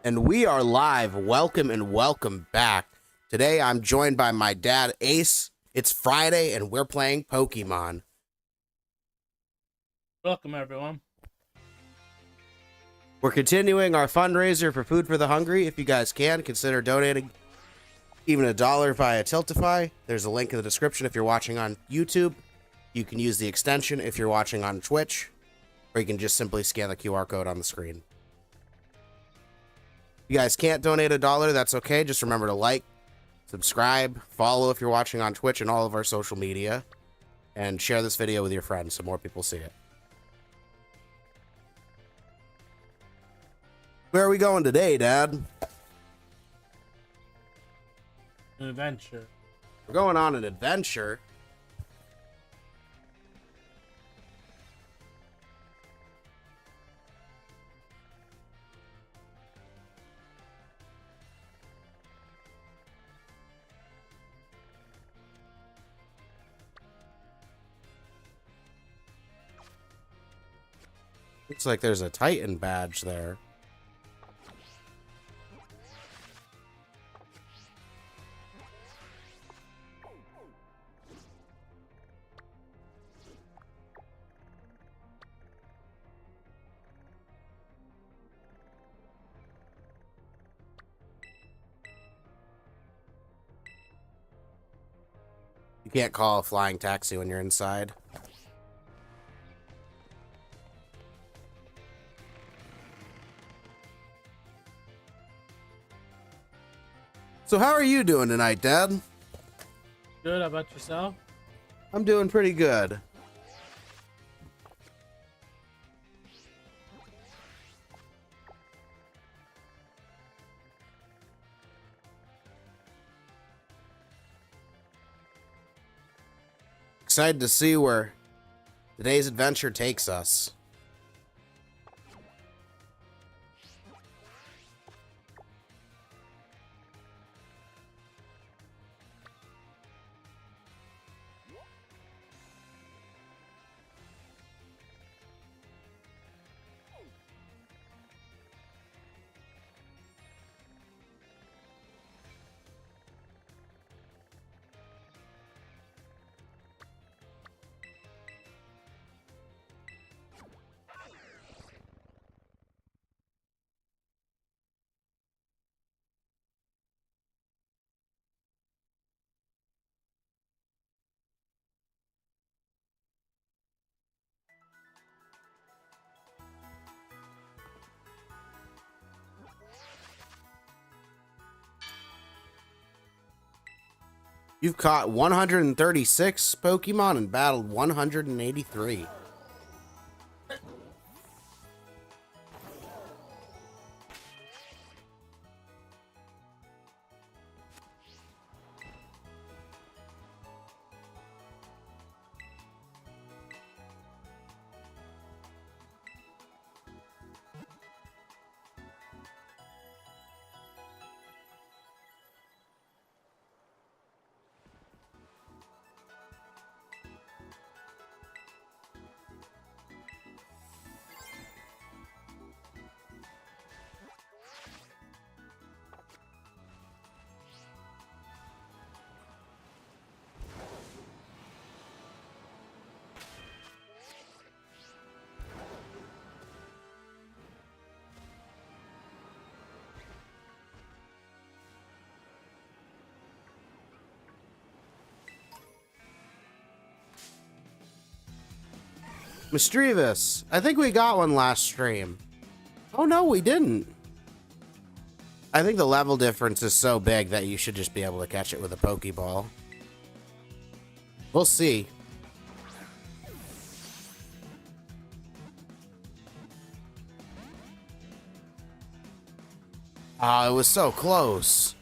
And we are live. Welcome and welcome back. Today I'm joined by my dad, Ace. It's Friday and we're playing Pokemon. Welcome, everyone. We're continuing our fundraiser for Food for the Hungry. If you guys can, consider donating even $1 via Tiltify. There's a link in the description if you're watching on YouTube. You can use the extension if you're watching on Twitch, or you can just simply scan the QR code on the screen. If you guys can't donate $1, that's okay. Just remember to like, subscribe, follow if you're watching on Twitch and all of our social media, and share this video with your friends so more people see it. Where are we going today, Dad? An adventure. We're going on an adventure. Looks like there's a Titan badge there. You can't call a flying taxi when you're inside. So how are you doing tonight, Dad? Good. How about yourself? I'm doing pretty good. Excited to see where today's adventure takes us. You've caught 136 Pokemon and battled 183. Mischievous. I think we got one last stream. Oh no, we didn't. I think the level difference is so big that you should just be able to catch it with a Pokeball. We'll see. Ah, it was so close.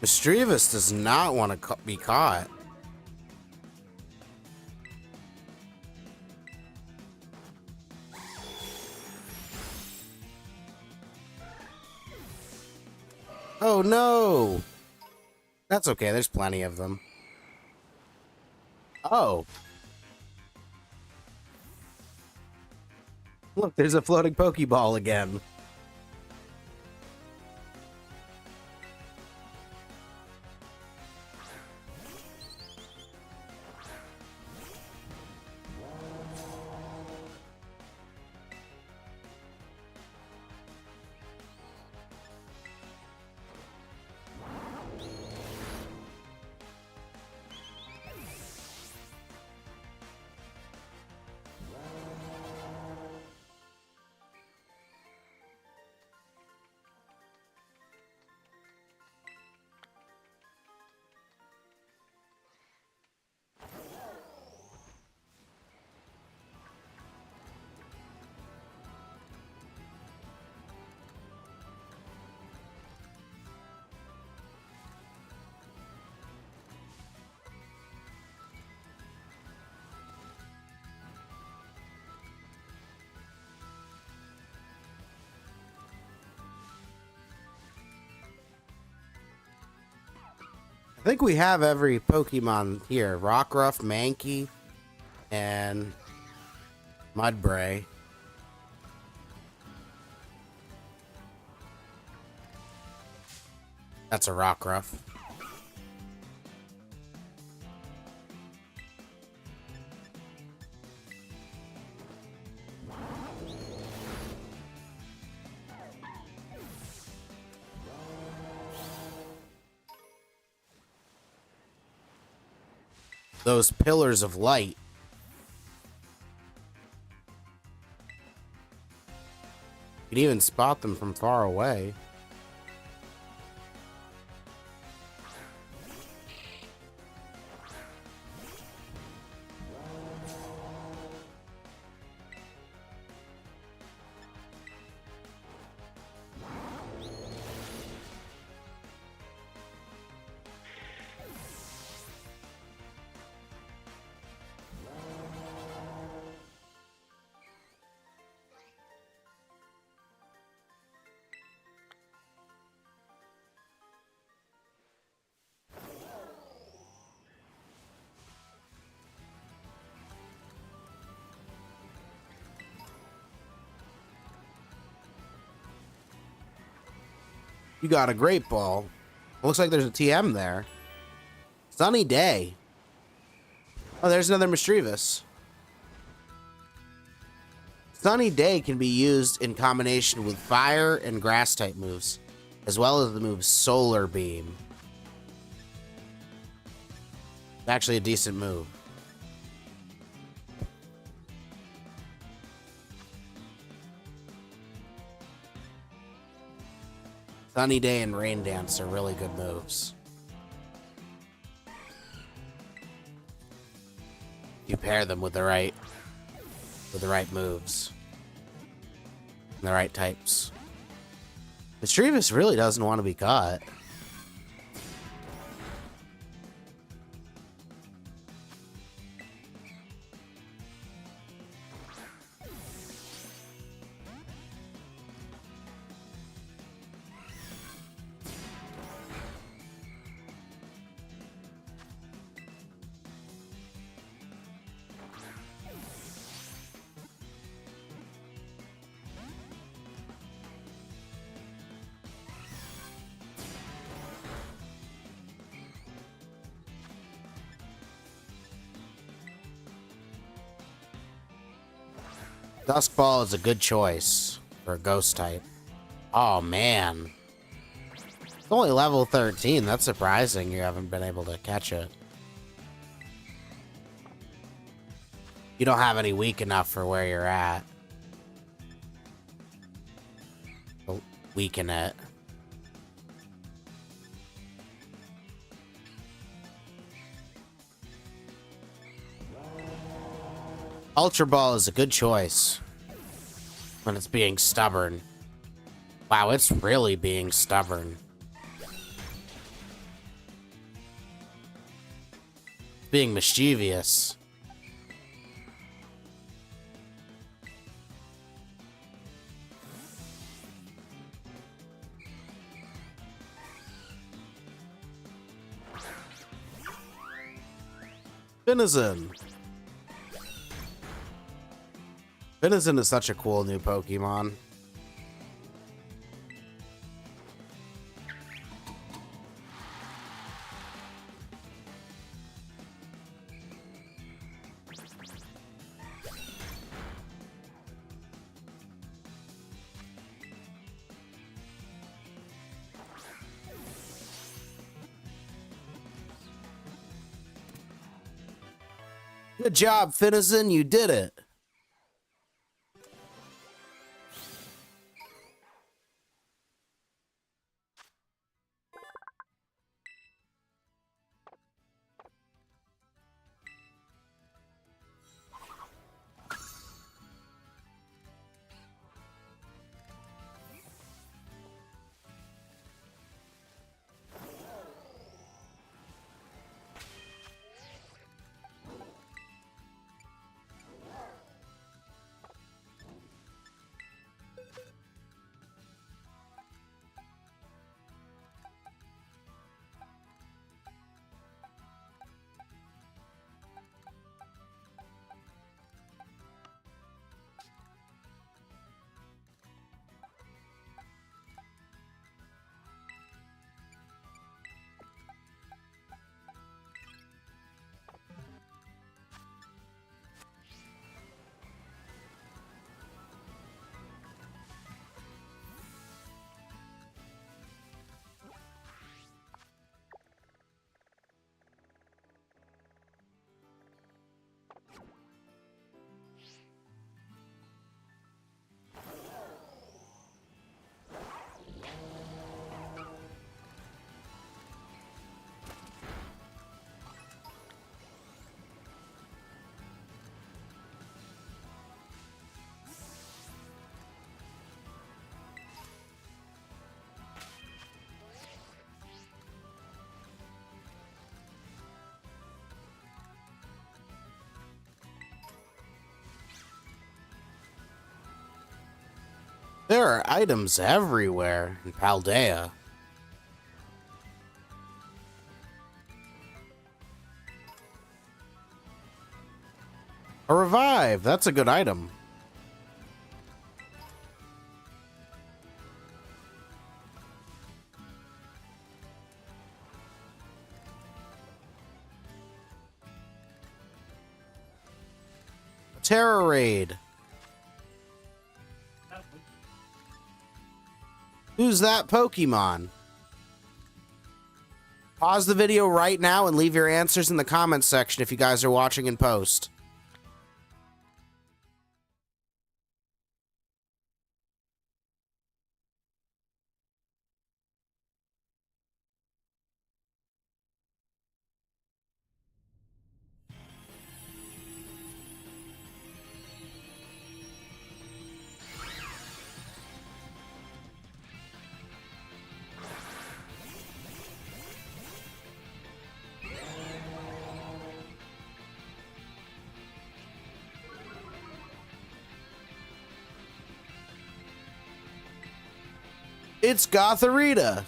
Mischievous does not want to be caught. Oh no! That's okay, there's plenty of them. Oh. Look, there's a floating Pokeball again. I think we have every Pokemon here. Rockruff, Mankey, and Mudbray. That's a Rockruff. Those pillars of light. You can even spot them from far away. You got a great ball. Looks like there's a TM there. Sunny day. Oh, there's another Mischievous. Sunny Day can be used in combination with fire and grass type moves, as well as the move Solar Beam. It's actually a decent move. Sunny Day and Rain Dance are really good moves. You pair them with the right moves and the right types. Mischievous really doesn't want to be caught. Dusk Ball is a good choice for a ghost type. Oh man. It's only level 13. That's surprising you haven't been able to catch it. You don't have any weak enough for where you're at. Weaken it. Ultra Ball is a good choice when it's being stubborn. Wow, it's really being stubborn. being mischievous. Venison. Venison is such a cool new Pokemon. Good job, Venison. You did it. There are items everywhere in Paldea. A revive, that's a good item. A Terror Raid. Who's that Pokemon? Pause the video right now and leave your answers in the comments section if you guys are watching in post. It's Gotharita.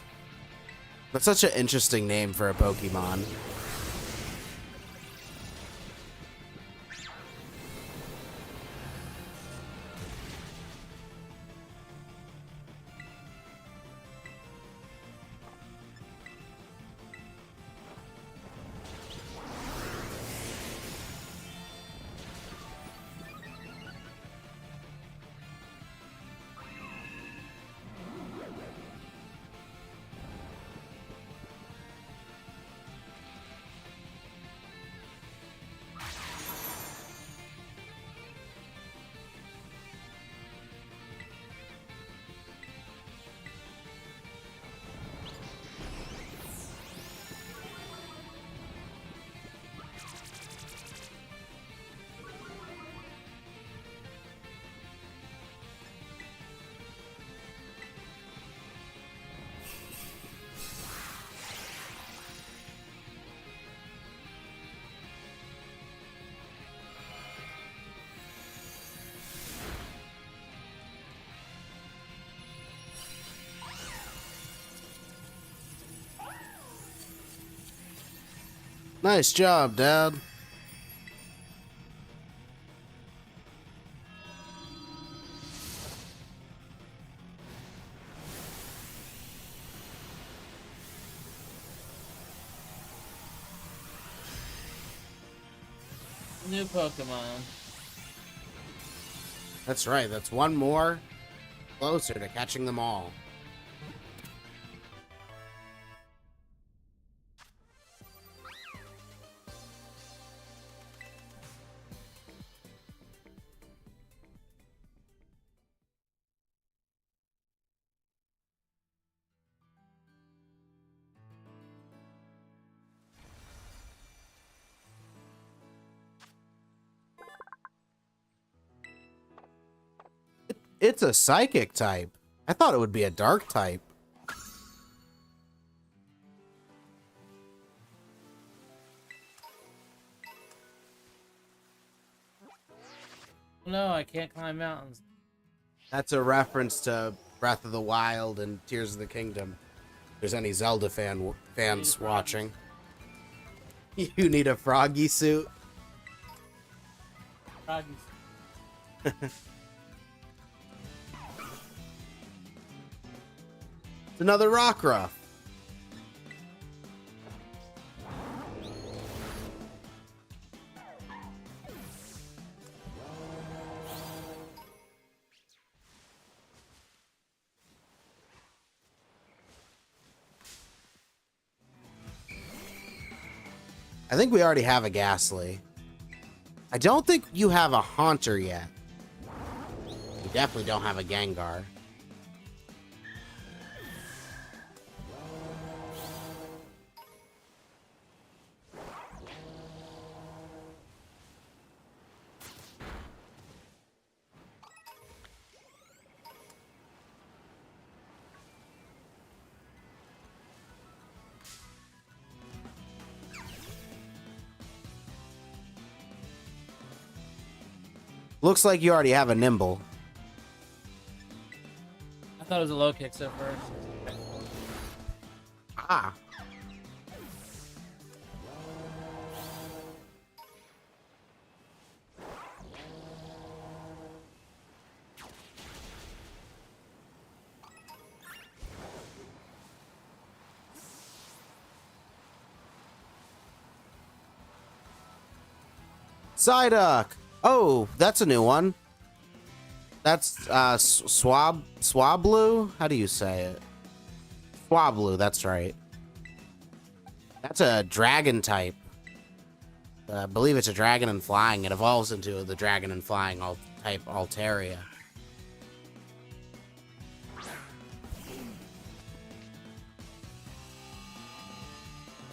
That's such an interesting name for a Pokemon. Nice job, Dad. New Pokemon. That's right. That's one more closer to catching them all. It's a psychic type. I thought it would be a dark type. No, I can't climb mountains. That's a reference to Breath of the Wild and Tears of the Kingdom. If there's any Zelda fans watching. You need a froggy suit. Froggies. It's another Rockruff. I think we already have a Ghastly. I don't think you have a Haunter yet. You definitely don't have a Gengar. Looks like you already have a Nimble. I thought it was a low kick at first. Ah. Psyduck. Oh, that's a new one. That's Swablu? How do you say it? Swablu, that's right. That's a dragon type. I believe it's a dragon and flying. It evolves into the dragon and flying type Altaria.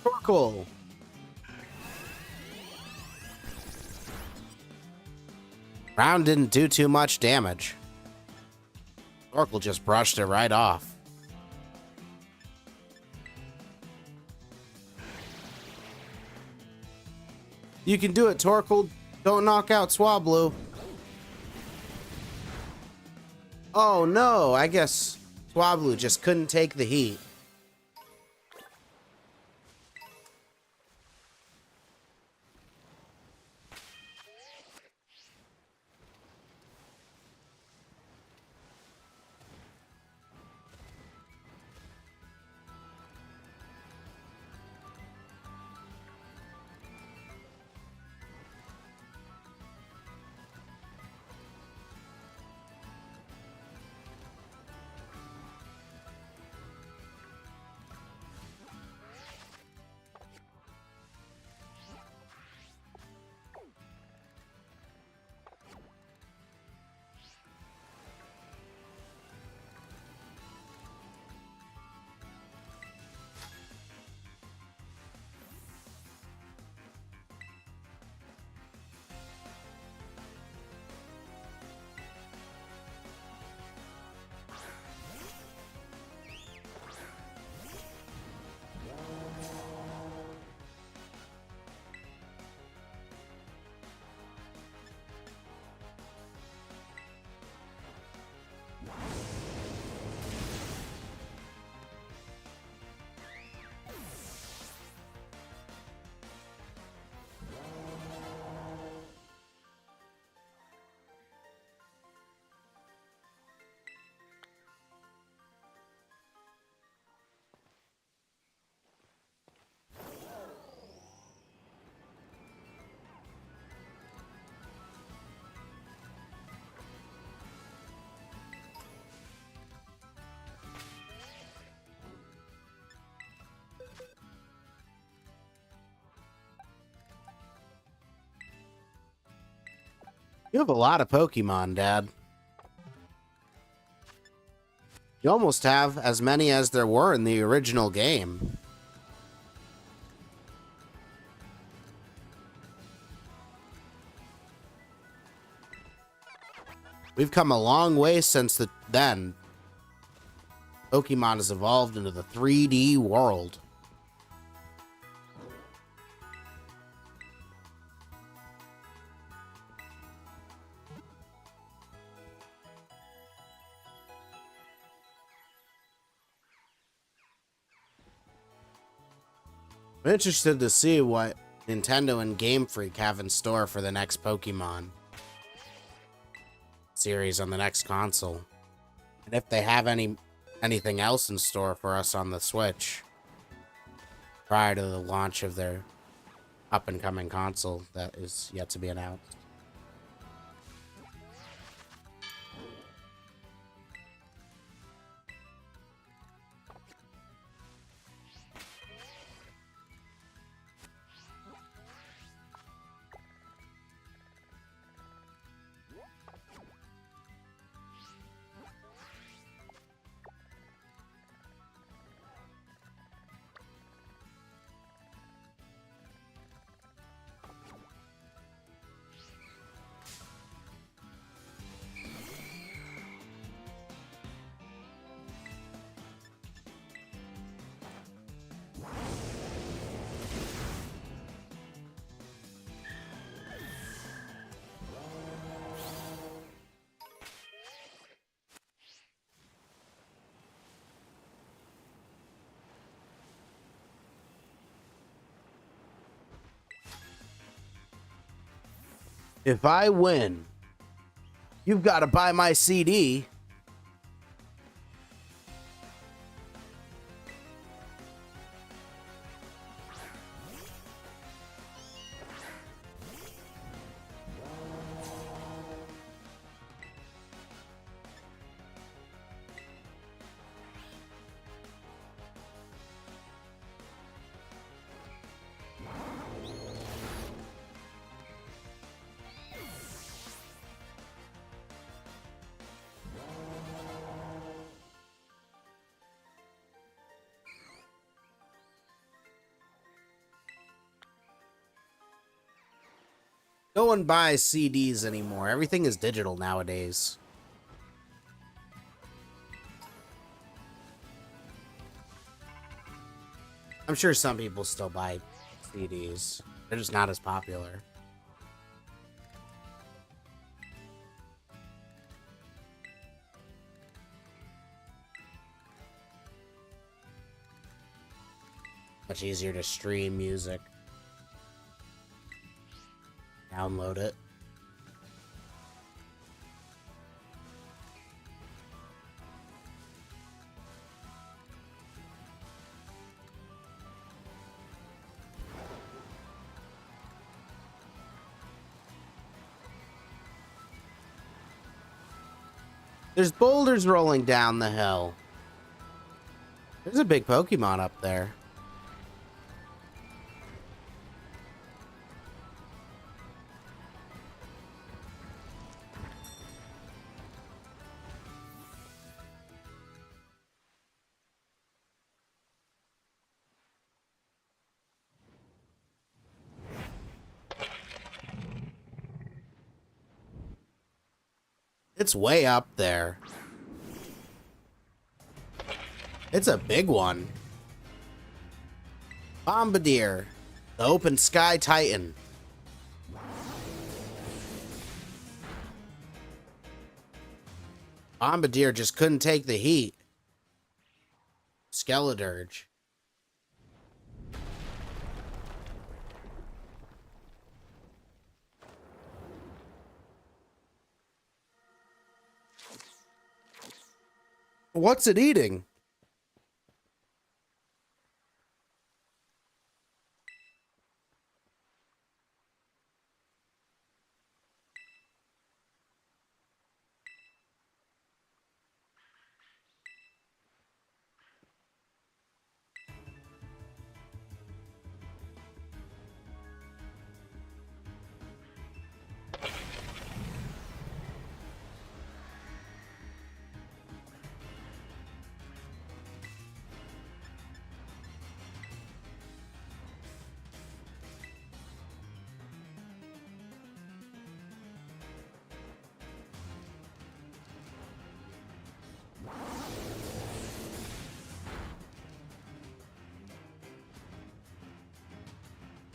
Torkoal. Round didn't do too much damage. Torkoal just brushed it right off. You can do it, Torkoal. Don't knock out Swablu. Oh no, I guess Swablu just couldn't take the heat. You have a lot of Pokemon, Dad. You almost have as many as there were in the original game. We've come a long way since then. Pokemon has evolved into the 3D world. I'm interested to see what Nintendo and Game Freak have in store for the next Pokemon series on the next console. And if they have anything else in store for us on the Switch prior to the launch of their up-and-coming console that is yet to be announced. If I win, you've got to buy my CD. No one buys CDs anymore. Everything is digital nowadays. I'm sure some people still buy CDs. They're just not as popular. Much easier to stream music. Download it. There's boulders rolling down the hill. There's a big Pokemon up there. It's way up there. It's a big one. Bombardier, the open sky titan. Bombardier just couldn't take the heat. Skeledirge. What's it eating?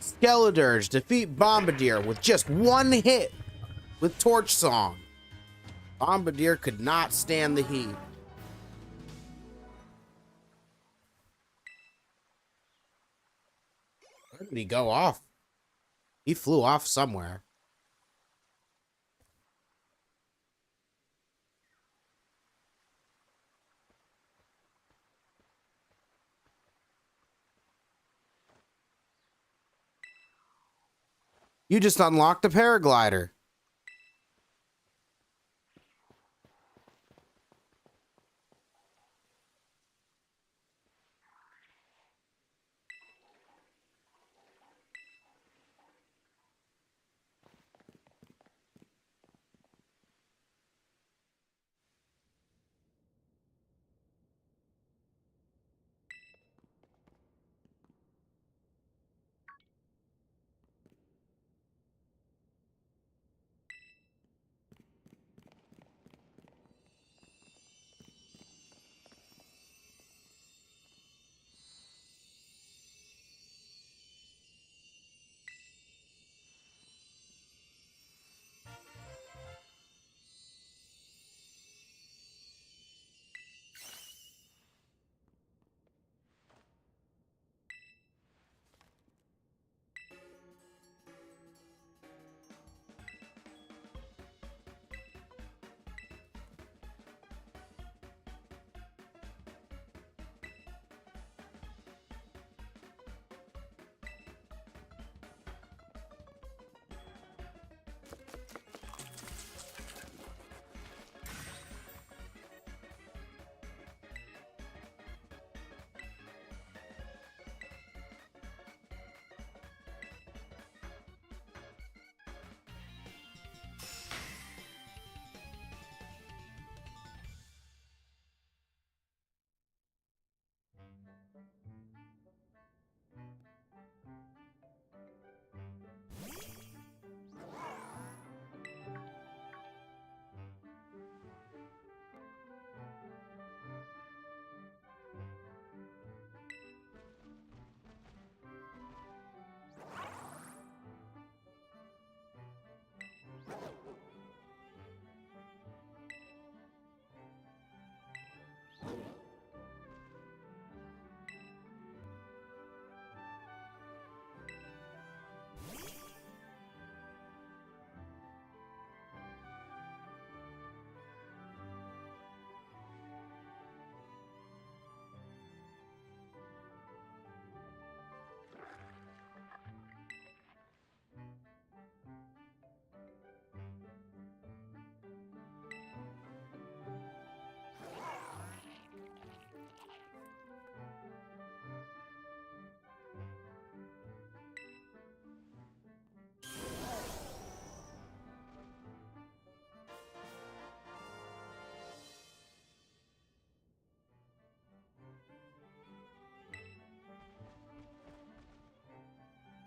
Skeledirge defeat Bombardier with just one hit with Torch Song. Bombardier could not stand the heat. Where did he go off? He flew off somewhere. You just unlocked a paraglider.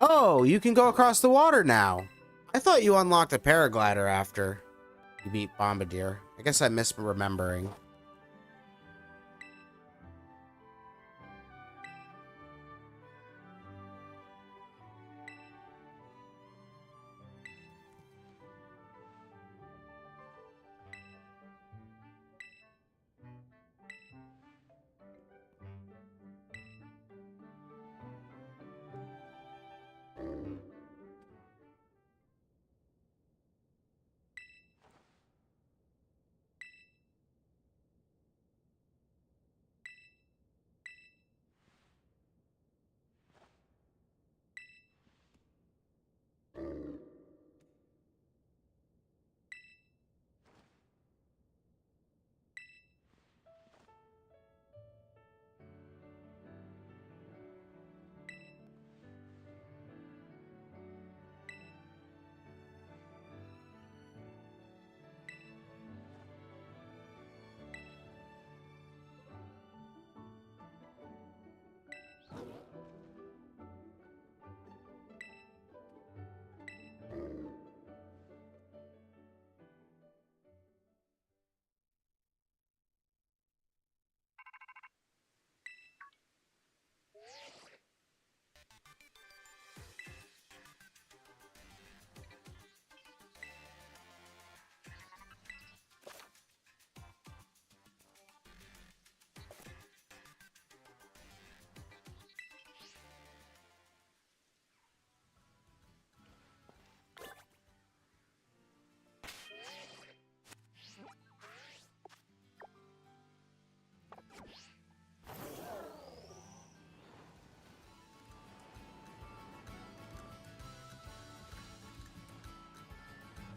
Oh, you can go across the water now. I thought you unlocked a paraglider after you beat Bombardier. I guess I'm misremembering.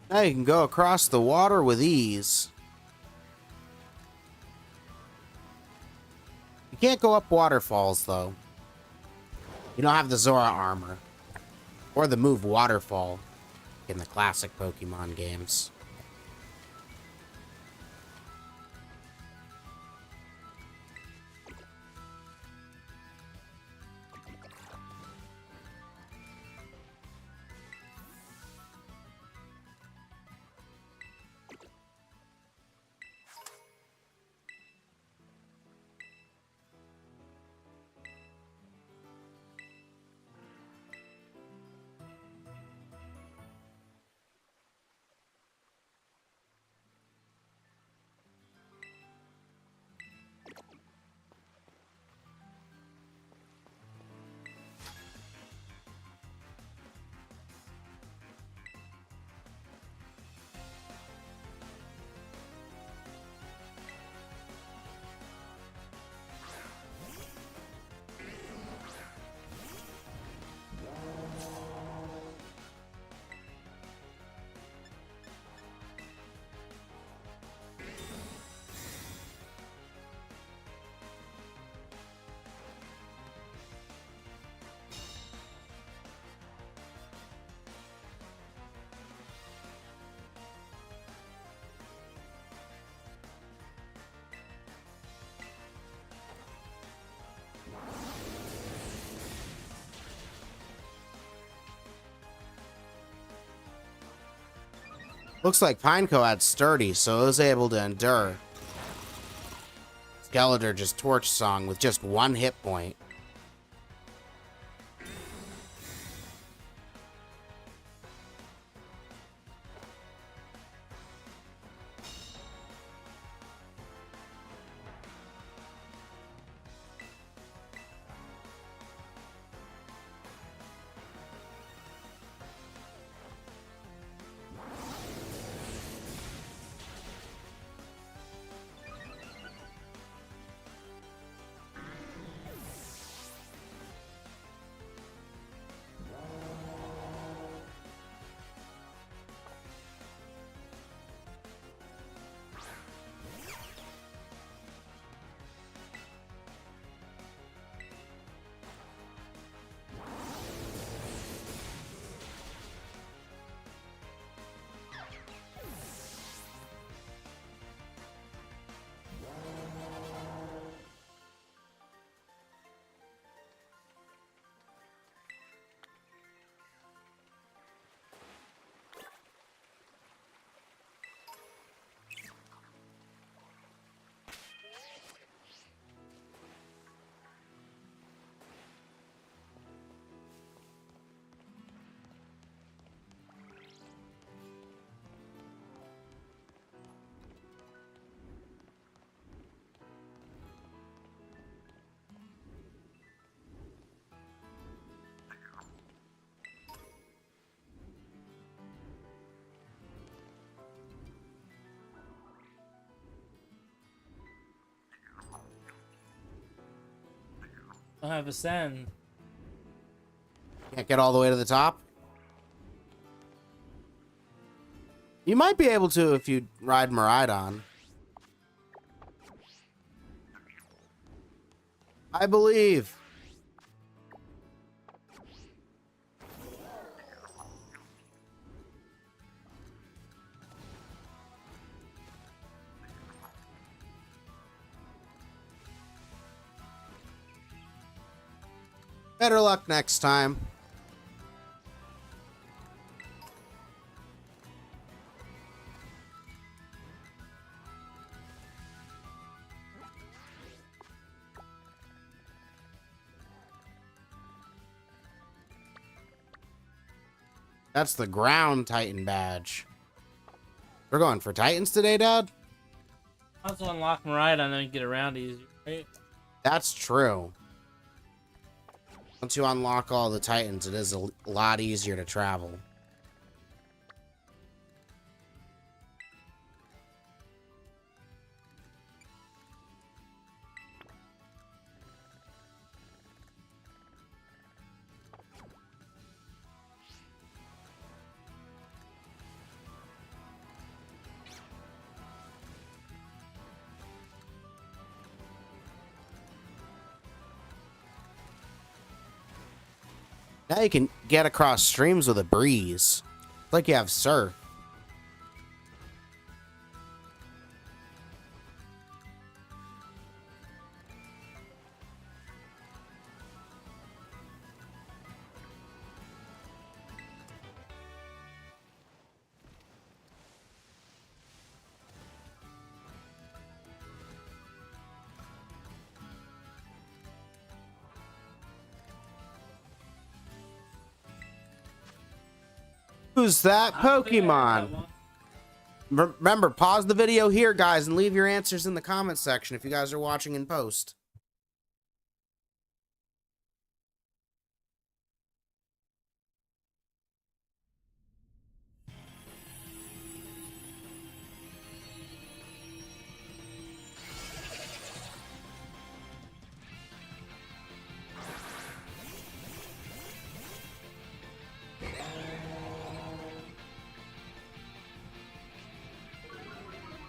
Now you can go across the water with ease. You can't go up waterfalls, though. You don't have the Zora armor. Or the move Waterfall in the classic Pokemon games. Looks like Pineco had Sturdy, so it was able to endure Skeletor just Torch Song with just 1 hit point. I'll have Ascend. Can't get all the way to the top? You might be able to if you ride Miraidon. I believe. Better luck next time. That's the ground Titan badge. We're going for Titans today, Dad? I also unlock Miraidon and then get around easier, right? That's true. Once you unlock all the Titans, it is a lot easier to travel. Now you can get across streams with a breeze. It's like you have surf. Who's that Pokemon? Remember, pause the video here, guys, and leave your answers in the comment section if you guys are watching in post.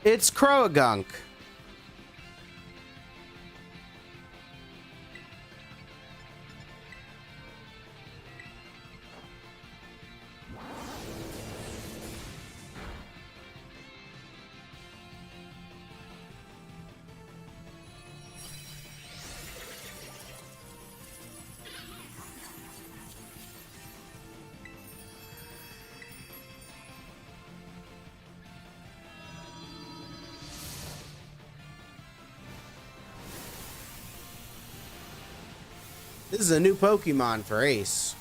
It's Croagunk. This is a new Pokemon for Ace.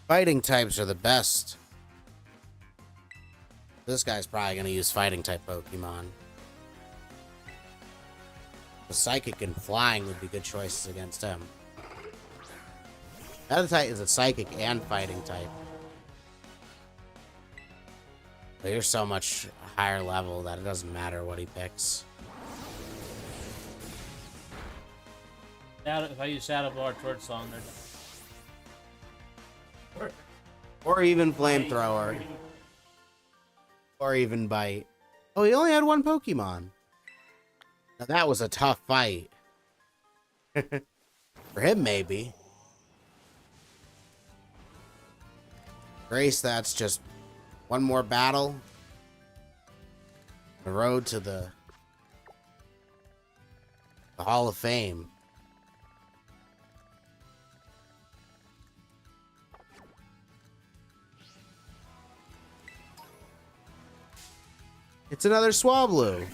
Fighting types are the best. This guy's probably going to use fighting type Pokemon. The Psychic and Flying would be good choices against him. The other type is a Psychic and fighting type. But you're so much higher level that it doesn't matter what he picks. If I use Shadow Ball Torch Song, they're done. Or even Flamethrower. Or even Bite. Oh, he only had one Pokemon. Now that was a tough fight. For him, maybe. Grace, that's just one more battle. The road to the Hall of Fame. It's another Swablu.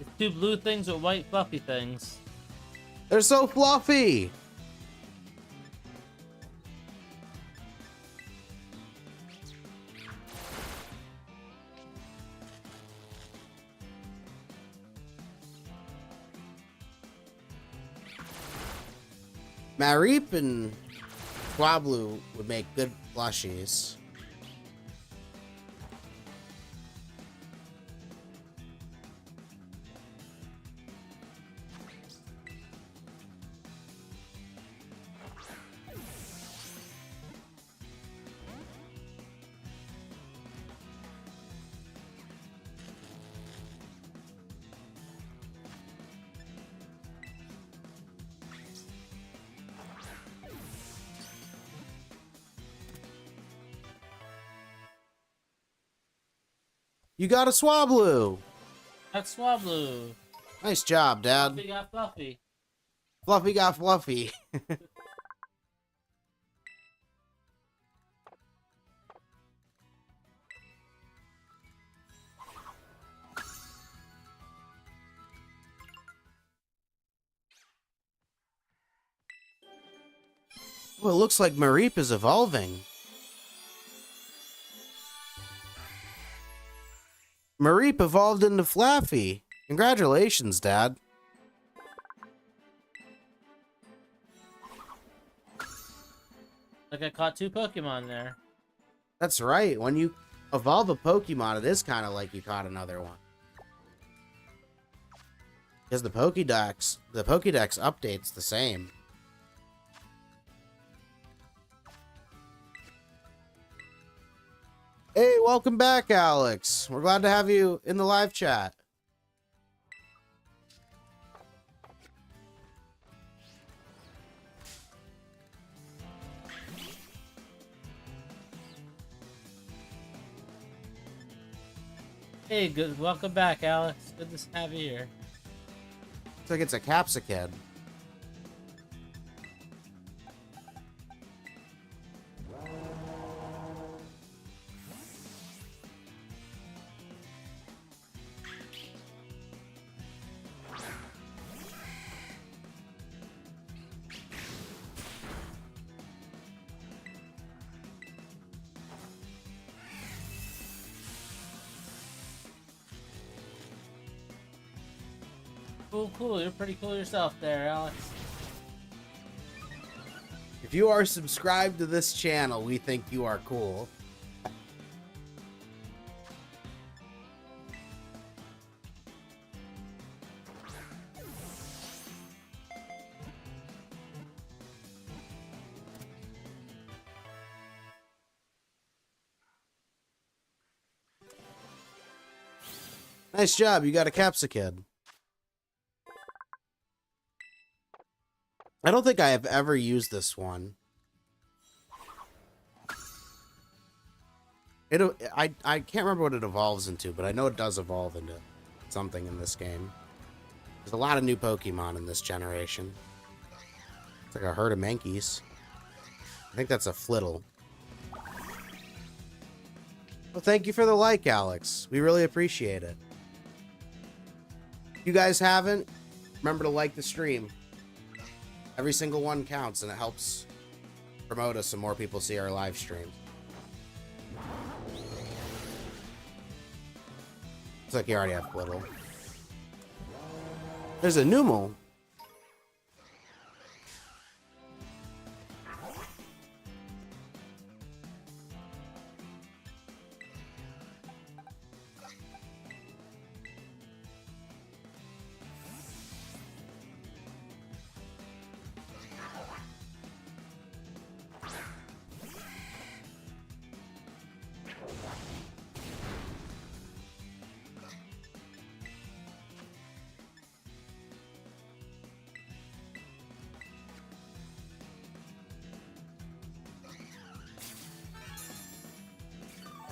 It's two blue things with white fluffy things. They're so fluffy. Mareep and Swablu would make good plushies. You got a Swablu! That's Swablu. Nice job, Dad. Fluffy got Fluffy. Fluffy got Fluffy. Well, it looks like Mareep is evolving. Mareep evolved into Flaffy. Congratulations, Dad. Like I caught 2 Pokemon there. That's right. When you evolve a Pokemon, it is kind of like you caught another one. Because the Pokédex updates the same. Hey, welcome back, Alex. We're glad to have you in the live chat. Hey, good. Welcome back, Alex. Good to have you here. Looks like it's a Capsicum. Cool. You're pretty cool yourself there, Alex. If you are subscribed to this channel, we think you are cool. Nice job, you got a Capsicum. I don't think I have ever used this one. I can't remember what it evolves into, but I know it does evolve into something in this game. There's a lot of new Pokemon in this generation. It's like a herd of Mankeys. I think that's a Flittle. Well, thank you for the like, Alex. We really appreciate it. If you guys haven't, remember to like the stream. Every single one counts, and it helps promote us so more people see our live streams. Looks like you already have Flittle. There's a Numel.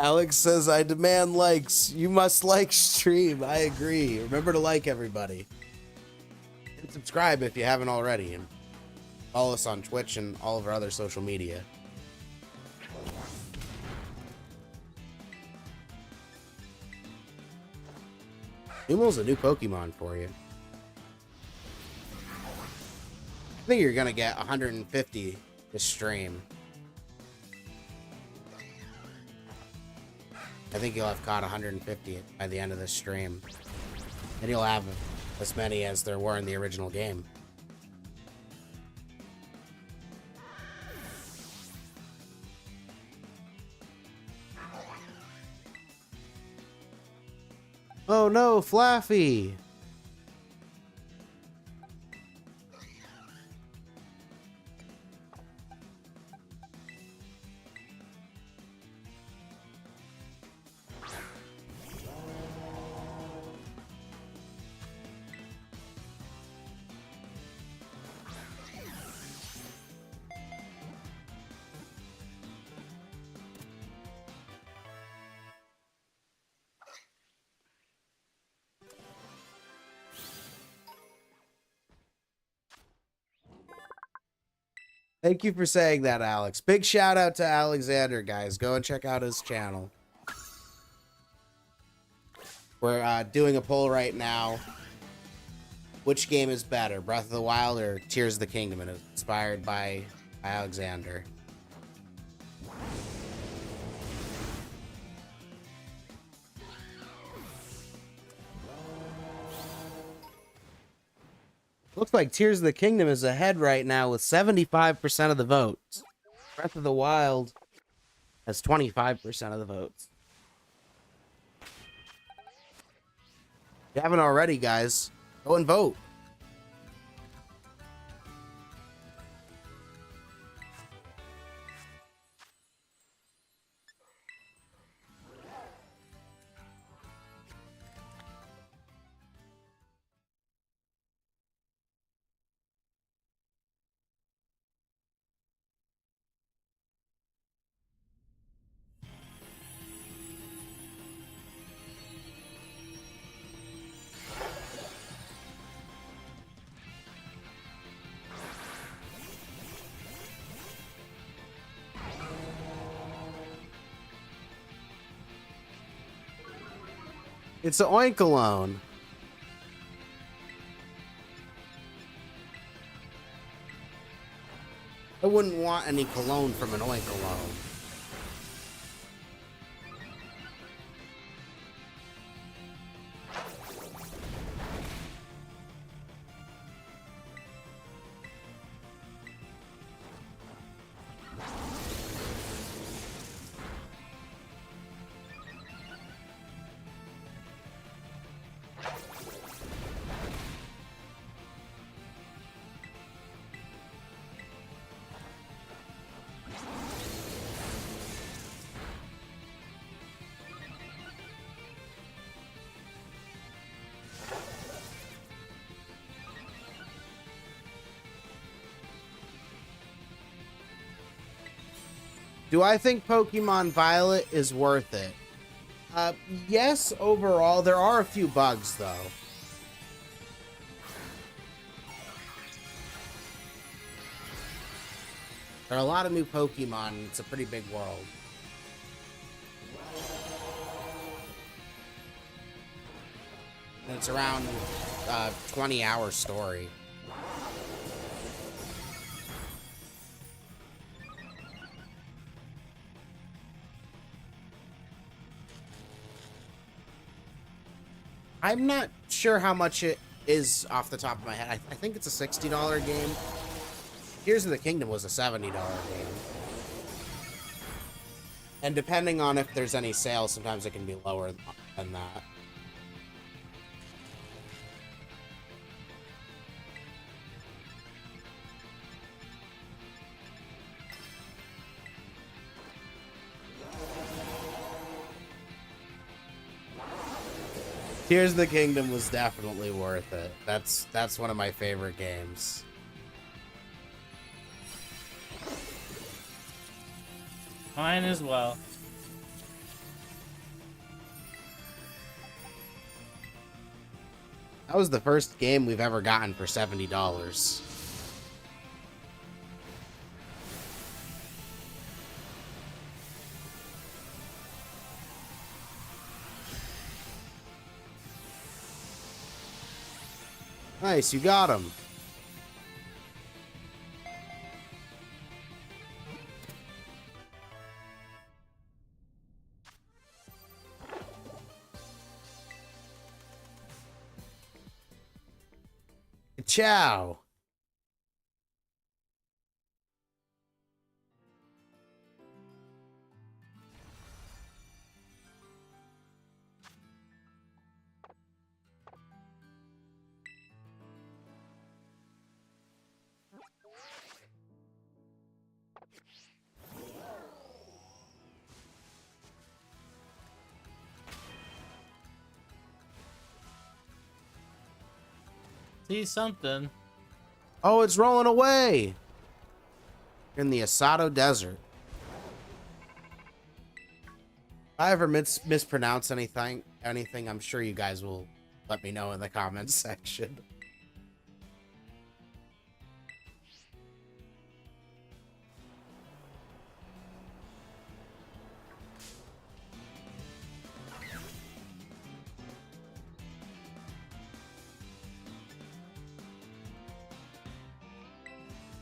Alex says, I demand likes. You must like stream. I agree. Remember to like everybody. And subscribe if you haven't already. And follow us on Twitch and all of our other social media. Numel's a new Pokemon for you. I think you're going to get 150 this stream. I think you'll have caught 150 by the end of this stream. And you'll have as many as there were in the original game. Oh no, Flaffy! Thank you for saying that, Alex. Big shout out to Alexander, guys. Go and check out his channel. We're doing a poll right now. Which game is better, Breath of the Wild or Tears of the Kingdom? And it's inspired by Alexander. Looks like Tears of the Kingdom is ahead right now with 75% of the votes. Breath of the Wild has 25% of the votes. If you haven't already, guys, go and vote. It's an Oinkalone. I wouldn't want any cologne from an Oinkalone. Do I think Pokemon Violet is worth it? Yes, overall. There are a few bugs, though. There are a lot of new Pokemon. It's a pretty big world. And it's around 20-hour story. I'm not sure how much it is off the top of my head. I think it's a $60 game. Tears of the Kingdom was a $70 game. And depending on if there's any sales, sometimes it can be lower than that. Tears of the Kingdom was definitely worth it. That's one of my favorite games. Mine as well. That was the first game we've ever gotten for $70. Nice, you got him. Ciao. see something. Oh, it's rolling away. In the Asado Desert. If I ever mispronounce anything, I'm sure you guys will let me know in the comments section.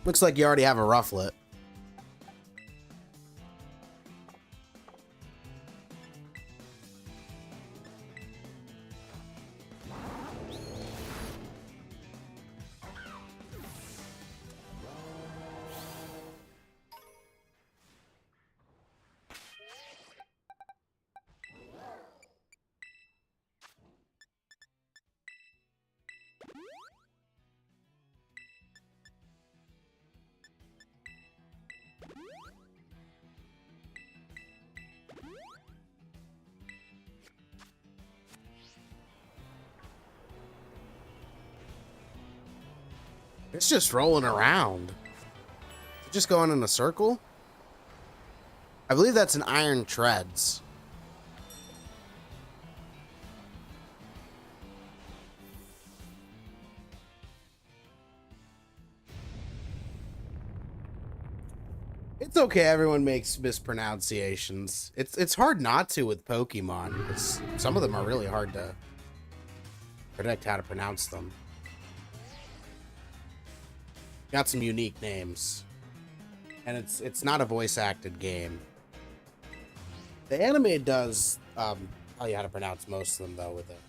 Looks like you already have a rufflet. It's just rolling around. Just going in a circle? I believe that's an iron treads. It's okay, everyone makes mispronunciations. It's hard not to with Pokemon. Some of them are really hard to predict how to pronounce them. Got some unique names. And it's not a voice acted game. The anime does tell you how to pronounce most of them though with it.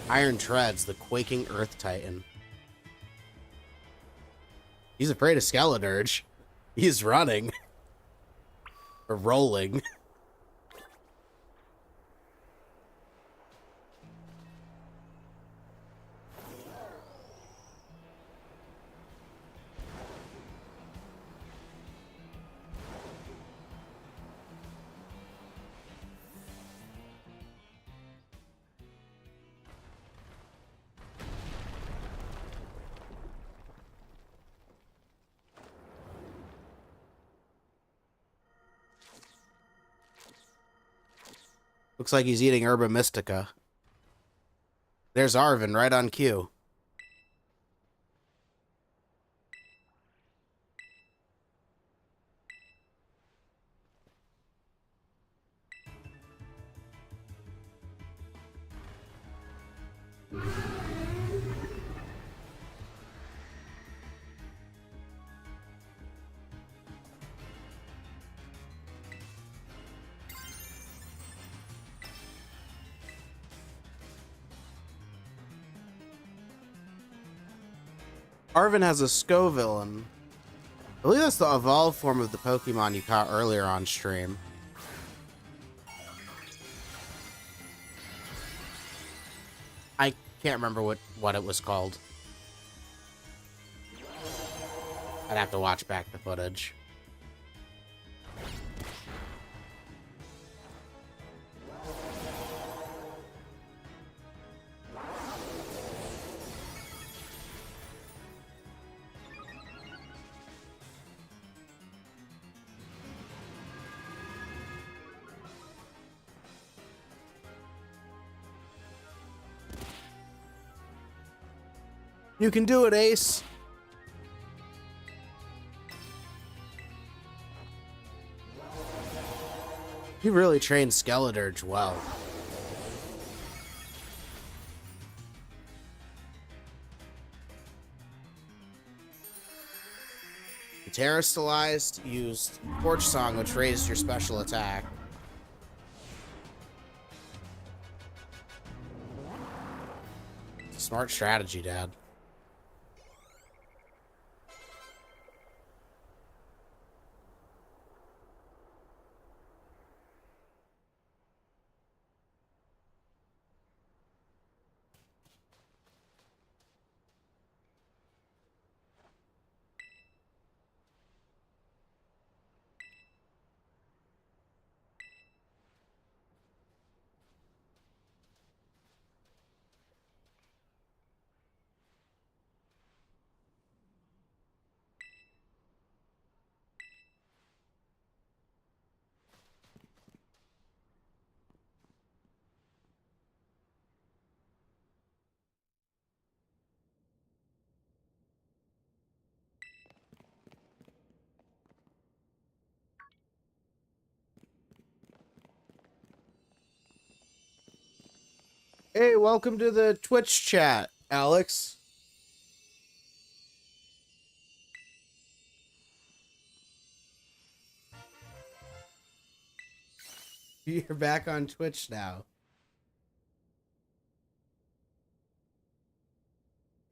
Iron Treads, the quaking earth titan. He's afraid of Skeledirge. He's running. Or rolling. Looks like he's eating Herba Mystica. There's Arvin right on cue. Arvin has a Scovillain. I believe that's the evolved form of the Pokemon you caught earlier on stream. I can't remember what it was called. I'd have to watch back the footage. You can do it, Ace. You really trained Skeledirge well. Terrastalized, used Torch Song, which raised your special attack. Smart strategy, Dad. Hey, welcome to the Twitch chat, Alex. You're back on Twitch now.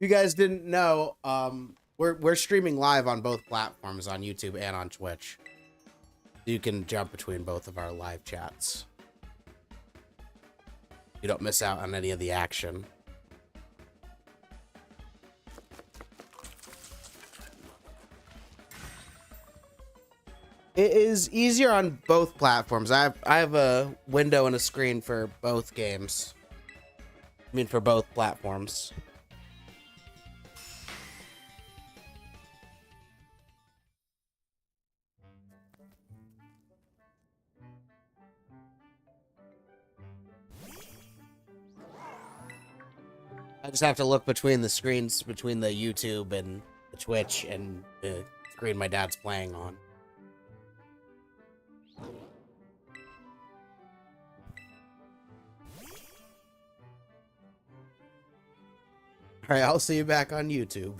If you guys didn't know, we're streaming live on both platforms, on YouTube and on Twitch. You can jump between both of our live chats. You don't miss out on any of the action. It is easier on both platforms. I have a window and a screen for both games. I mean, for both platforms. I just have to look between the screens, between the YouTube and the Twitch and the screen my dad's playing on. All right, I'll see you back on YouTube.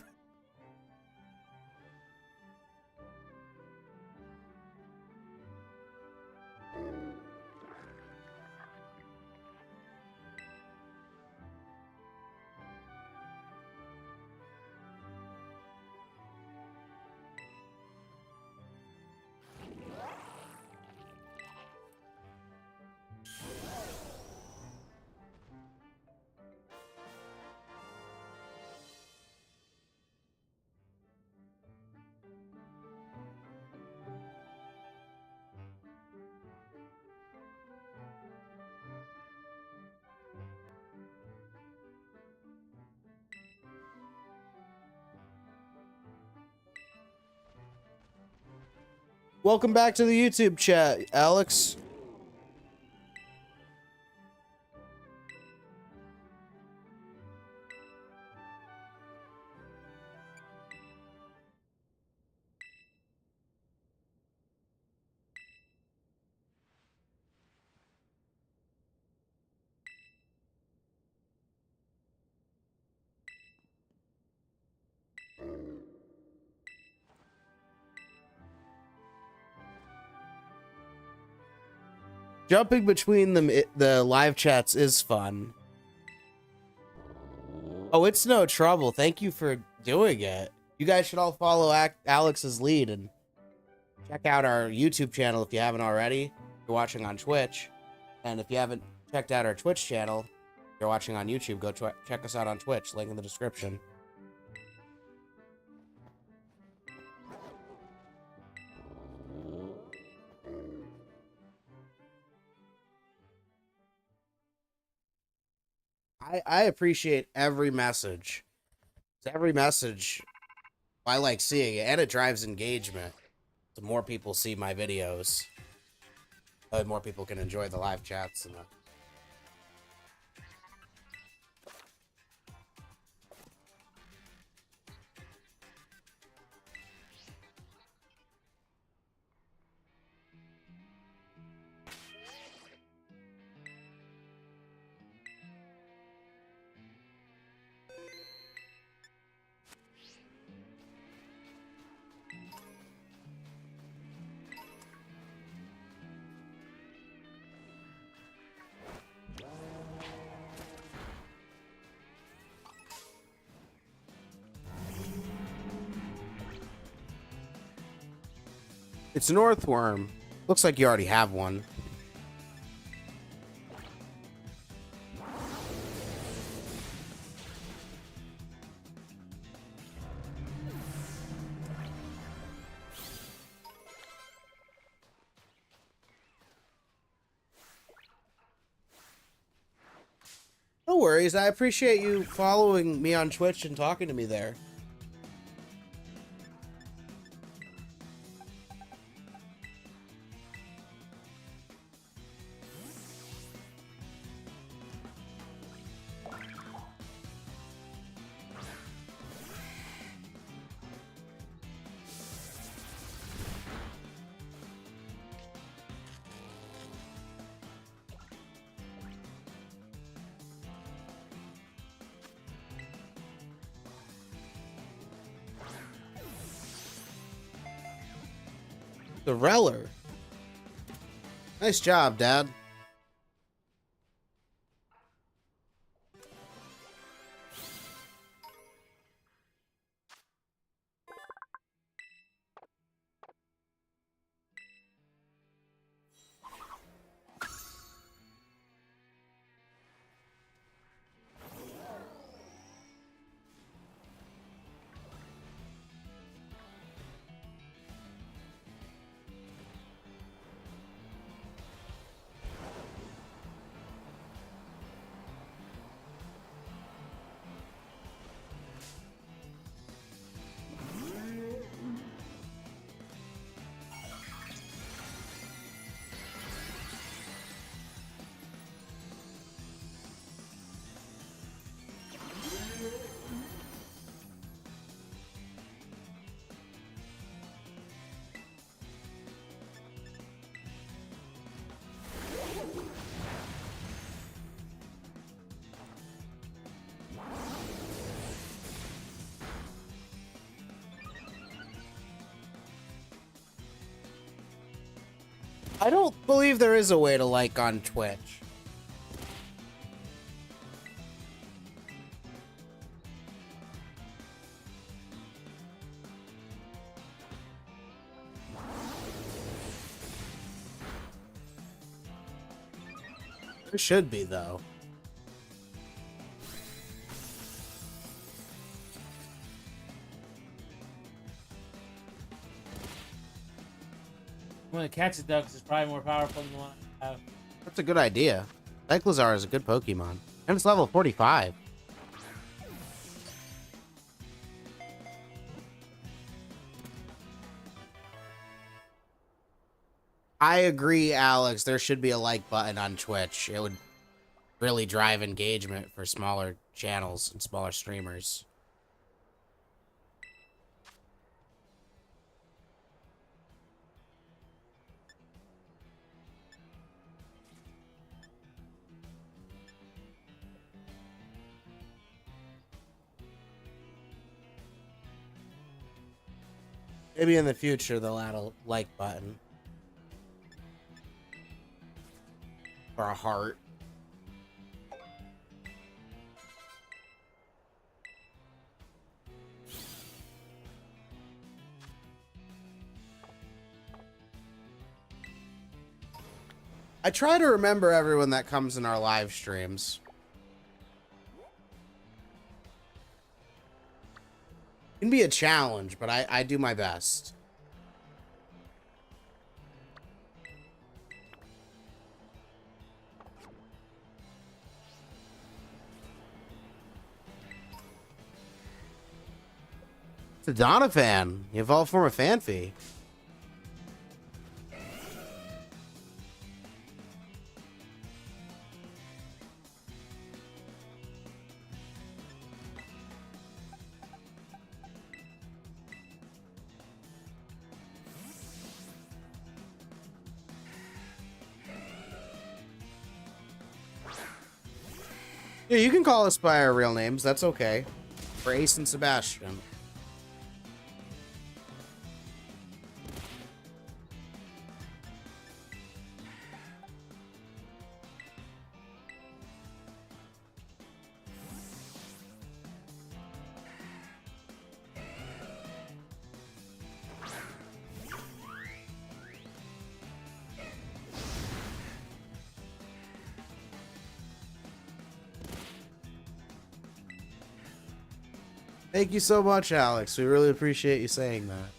Welcome back to the YouTube chat, Alex. Jumping between the live chats is fun. Oh, it's no trouble. Thank you for doing it. You guys should all follow Alex's lead and check out our YouTube channel if you haven't already. If you're watching on Twitch. And if you haven't checked out our Twitch channel, if you're watching on YouTube, go check us out on Twitch. Link in the description. I appreciate every message. Every message, I like seeing it, and it drives engagement. The more people see my videos, the more people can enjoy the live chats and the... It's an earthworm. Looks like you already have one. No worries. I appreciate you following me on Twitch and talking to me there. The Reller. Nice job, Dad. I don't believe there is a way to like on Twitch. There should be, though. I'm gonna catch it though, because it's probably more powerful than the one I have. That's a good idea. Cyclizar is a good Pokemon. And it's level 45. I agree, Alex. There should be a like button on Twitch. It would really drive engagement for smaller channels and smaller streamers. Maybe in the future they'll add a like button. Or a heart. I try to remember everyone that comes in our live streams. It can be a challenge, but I do my best. It's a Donna fan. You evolve from a fan fee. Yeah, you can call us by our real names. That's okay. We're Ace and Sebastian. Thank you so much, Alex. We really appreciate you saying that.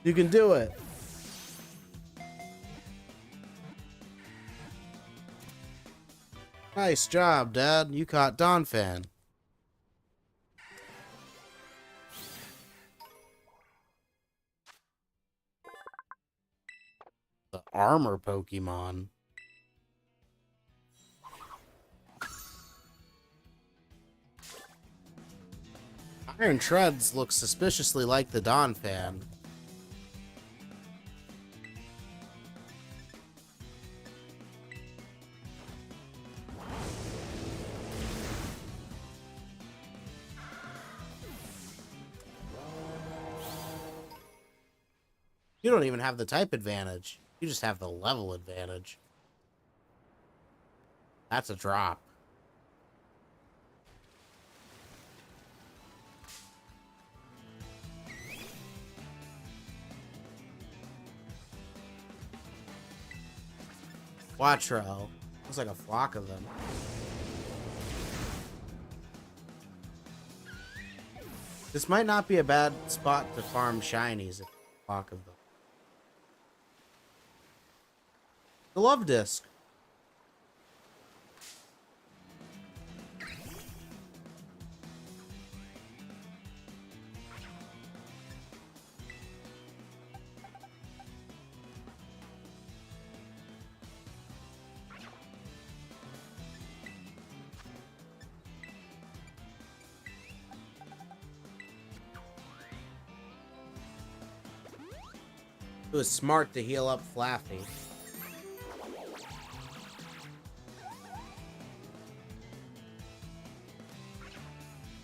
You can do it. Nice job, Dad. You caught Donphan. The armor Pokemon. Iron Treads looks suspiciously like the Donphan. You don't even have the type advantage. You just have the level advantage. That's a drop. Quattro. Looks like a flock of them. This might not be a bad spot to farm shinies if a flock of them. The love disc. It was smart to heal up Flaffy.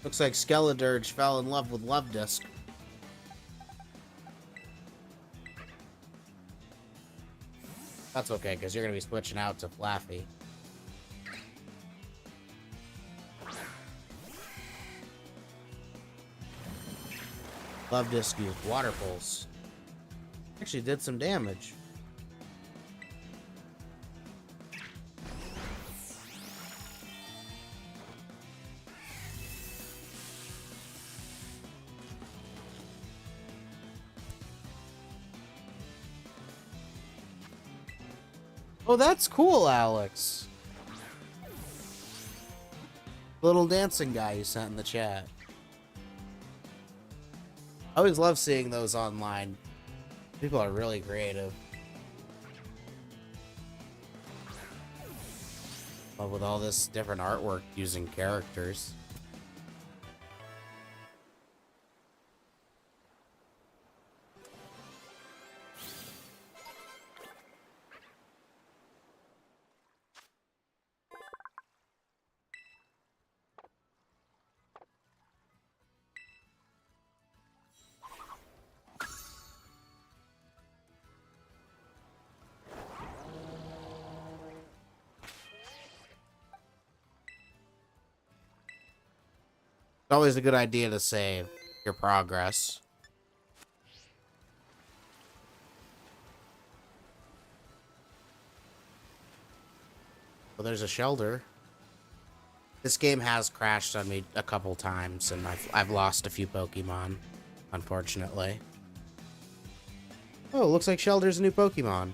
Looks like Skeledirge fell in love with Love Disc. That's okay, because you're going to be switching out to Flaffy. Love Disc used Water Pulse. Actually did some damage. Oh, that's cool, Alex. Little dancing guy you sent in the chat. I always love seeing those online. People are really creative. But with all this different artwork using characters. It's always a good idea to save your progress. Well, there's a shelter. This game has crashed on me a couple times, and I've lost a few Pokemon, unfortunately. Oh, looks like Shelter's a new Pokemon.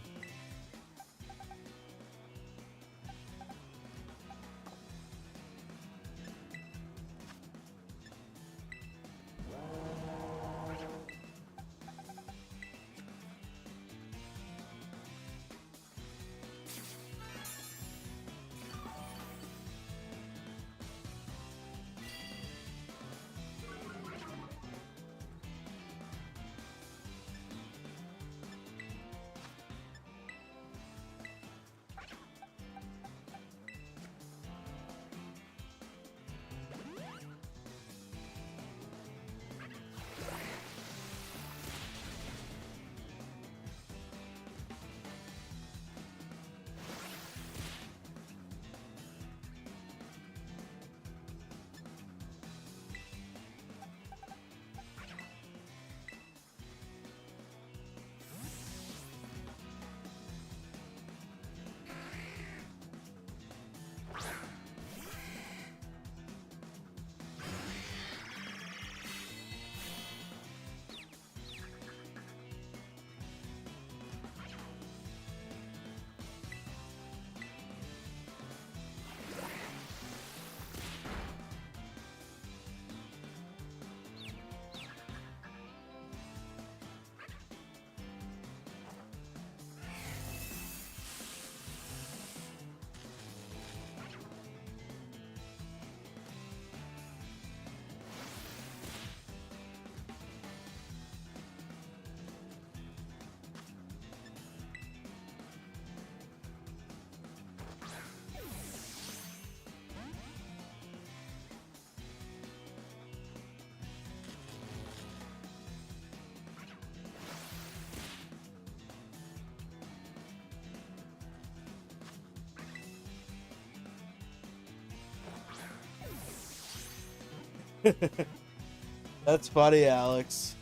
That's funny, Alex.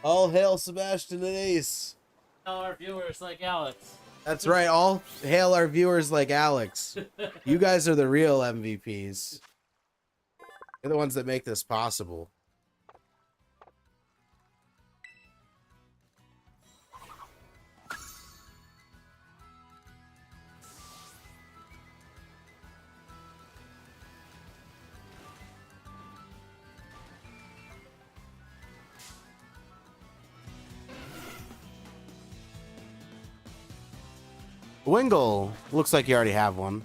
All hail Sebastian and Ace. Tell our viewers like Alex. That's right. All hail our viewers like Alex. You guys are the real MVPs. You're the ones that make this possible. Wingle. Looks like you already have one.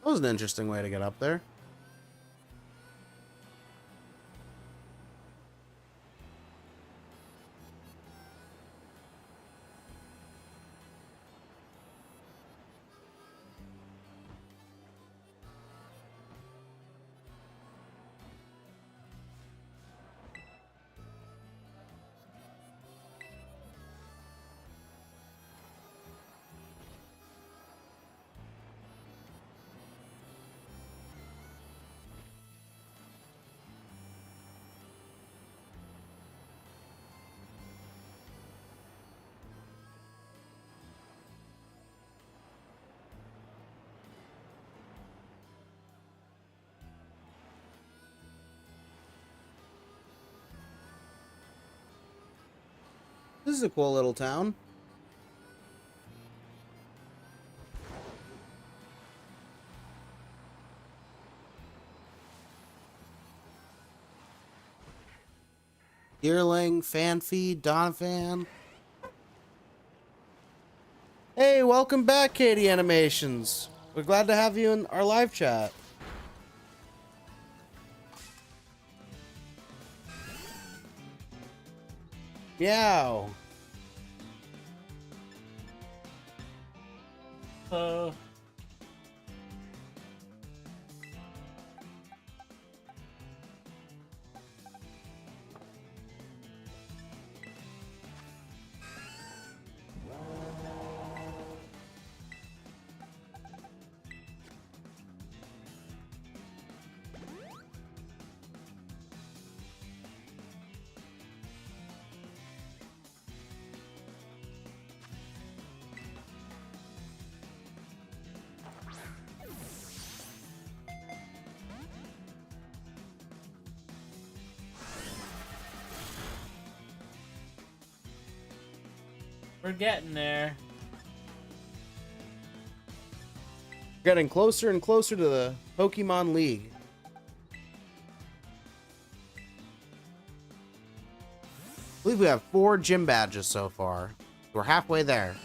That was an interesting way to get up there. This is a cool little town. Yearling, fan feed, Donovan. Hey, welcome back, Katie Animations. We're glad to have you in our live chat. Meow. We're getting there. Getting closer and closer to the Pokemon League. I believe we have 4 gym badges so far. We're halfway there.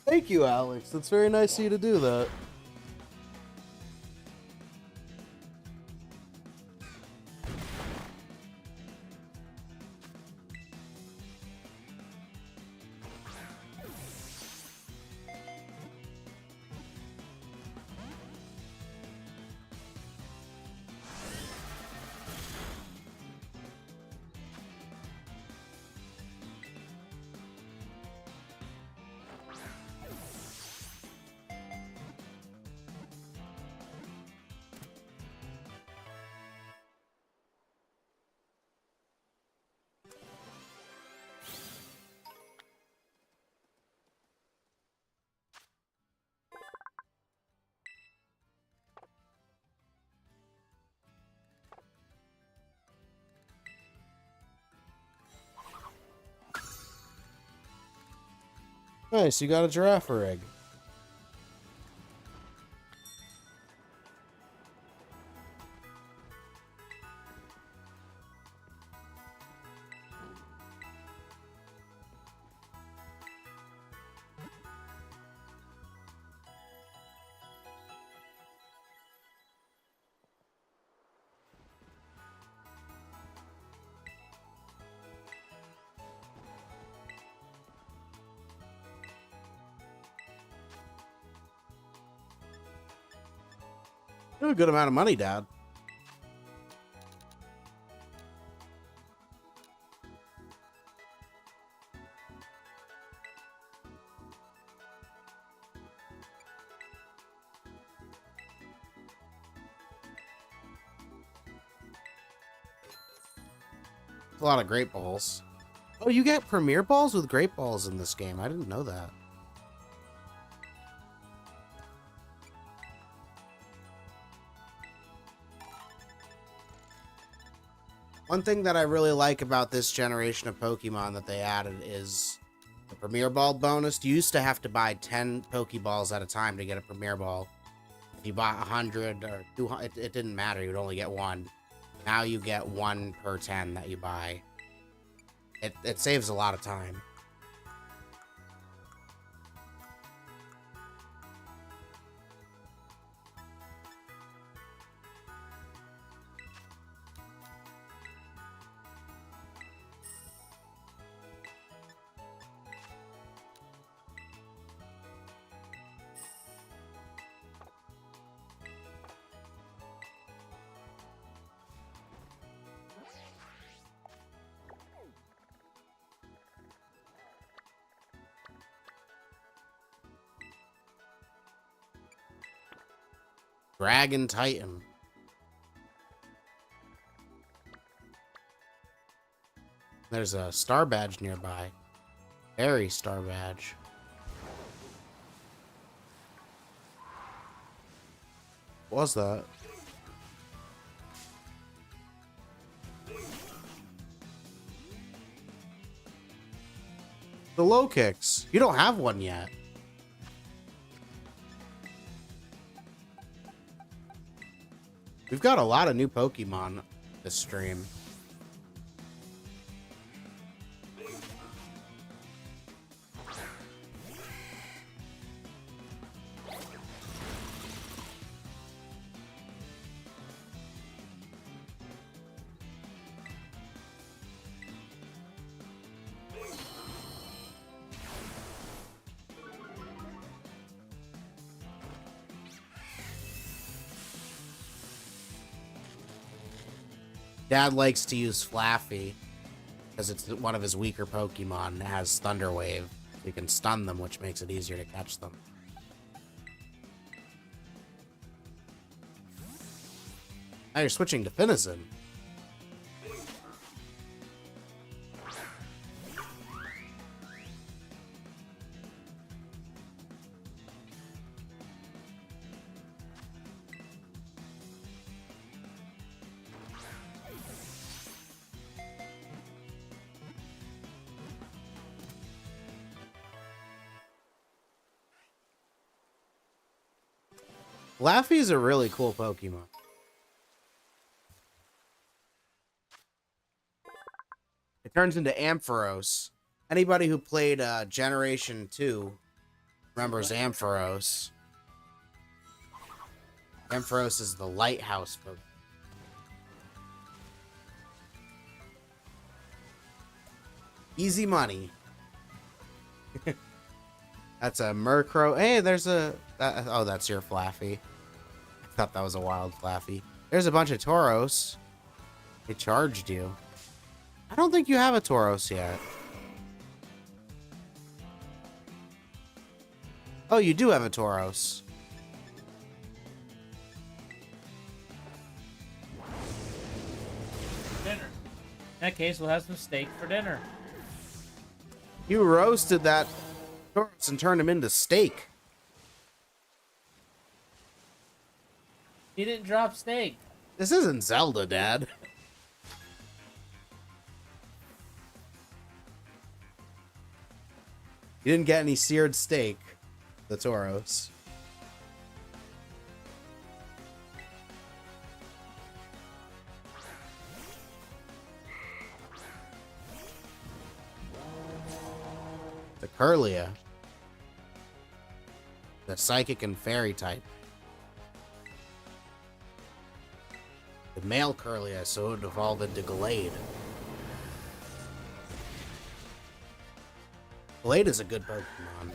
Thank you, Alex. That's very nice of you to do that. Nice, you got a giraffe rig. You have a good amount of money, Dad. A lot of great balls. Oh, you get premier balls with great balls in this game. I didn't know that. One thing that I really like about this generation of Pokemon that they added is the Premier Ball bonus. You used to have to buy 10 Pokeballs at a time to get a Premier Ball. If you bought 100 or 200, it didn't matter. You'd only get one. Now you get one per 10 that you buy. It saves a lot of time. Dragon Titan. There's a star badge nearby. Fairy star badge. What was that? The low kicks. You don't have one yet. We've got a lot of new Pokemon this stream. Dad likes to use Flaffy because it's one of his weaker Pokemon. It has Thunder Wave. You can stun them, which makes it easier to catch them. Now you're switching to Finizen. Laffy is a really cool Pokemon. It turns into Ampharos. Anybody who played Generation 2 remembers Ampharos. Ampharos is the lighthouse Pokemon. Easy money. That's a Murkrow. Hey, there's a... oh, that's your Flaffy. I thought that was a wild Flaffy. There's a bunch of Tauros. They charged you. I don't think you have a Tauros yet. Oh, you do have a Tauros. Dinner. In that case, we'll have some steak for dinner. You roasted that Tauros and turned him into steak. He didn't drop steak. This isn't Zelda, Dad. You didn't get any seared steak, the Tauros. The Curlia. The Psychic and Fairy type. The male Curlia, so it would evolve into Glade. Glade is a good Pokemon.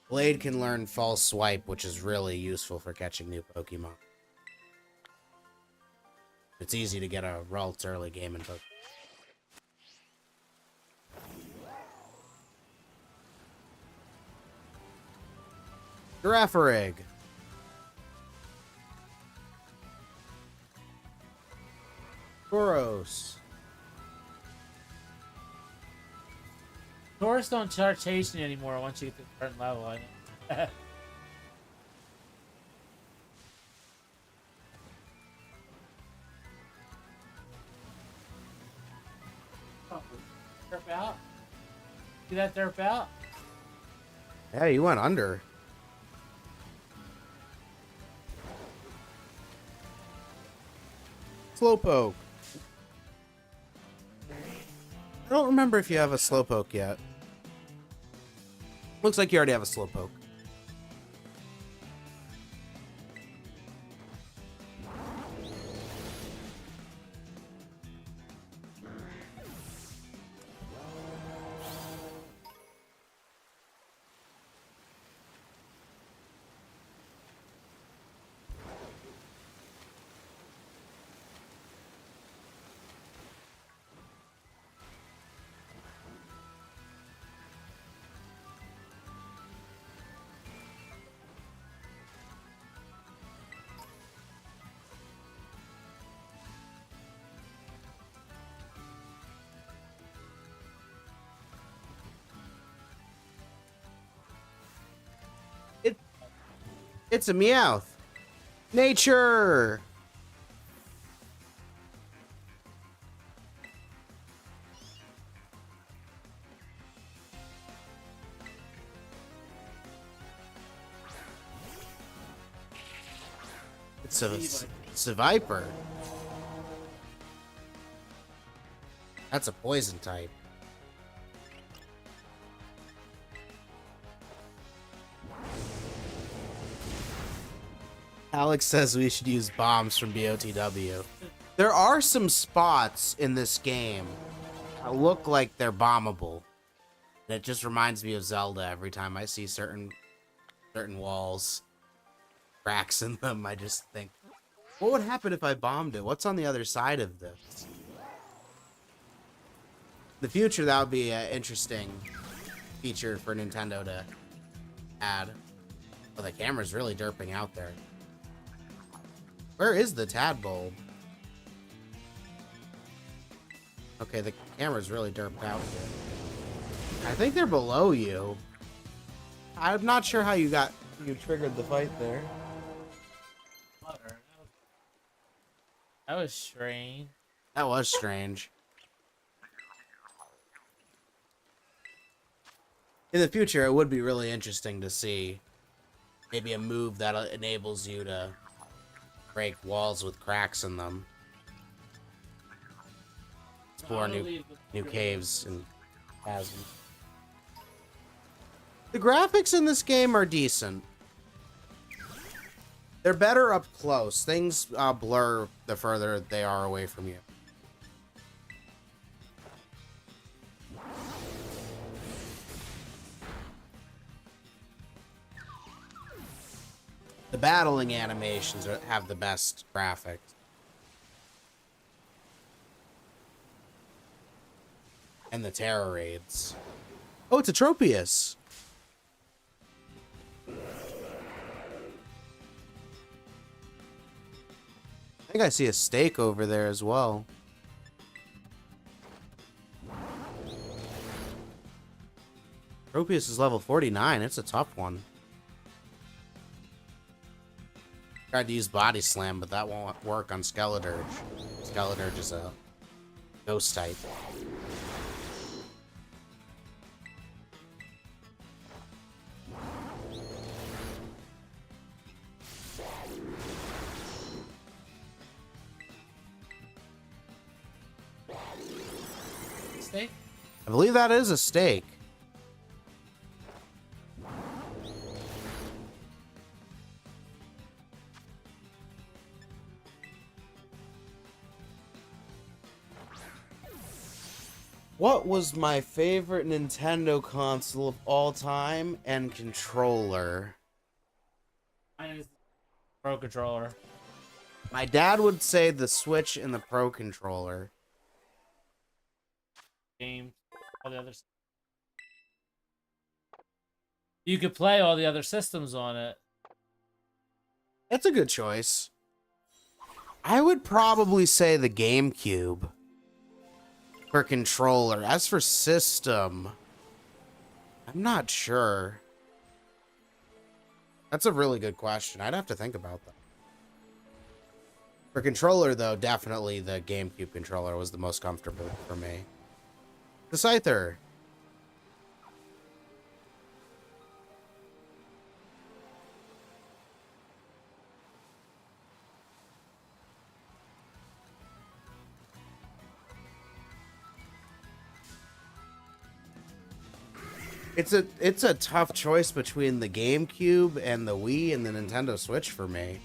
Glade can learn False Swipe, which is really useful for catching new Pokemon. It's easy to get a Ralt early game in Pokemon. Girafarig. Tauros. Tourists don't start chasing you anymore once you get to a certain level. I know. Derp out. See that derp out? Yeah, you went under. Slowpoke. I don't remember if you have a Slowpoke yet. Looks like you already have a Slowpoke. It's a Meowth. Nature. It's a Viper. That's a poison type. Alex says we should use bombs from BOTW. There are some spots in this game that look like they're bombable. And it just reminds me of Zelda every time I see certain walls, cracks in them. I just think, what would happen if I bombed it? What's on the other side of this? In the future, that would be an interesting feature for Nintendo to add. Well, the camera's really derping out there. Where is the Tadpole? Okay, the camera's really derped out here. I think they're below you. I'm not sure how you triggered the fight there. That was strange. That was strange. In the future, it would be really interesting to see maybe a move that enables you to break walls with cracks in them. Explore new caves and chasms. The graphics in this game are decent. They're better up close. Things blur the further they are away from you. The battling animations have the best graphics. And the terror raids. Oh, it's a Tropius. I think I see a stake over there as well. Tropius is level 49. It's a tough one. Tried to use Body Slam, but that won't work on Skeledirge. Skeledirge is a Ghost type. Steak? I believe that is a steak. What was my favorite Nintendo console of all time and controller? Mine is Pro Controller. My dad would say the Switch and the Pro Controller. Games. All the others. You could play all the other systems on it. That's a good choice. I would probably say the GameCube for controller. As for system, I'm not sure. That's a really good question. I'd have to think about that. For controller, though, definitely the GameCube controller was the most comfortable for me. The Scyther. It's a tough choice between the GameCube and the Wii and the Nintendo Switch for me.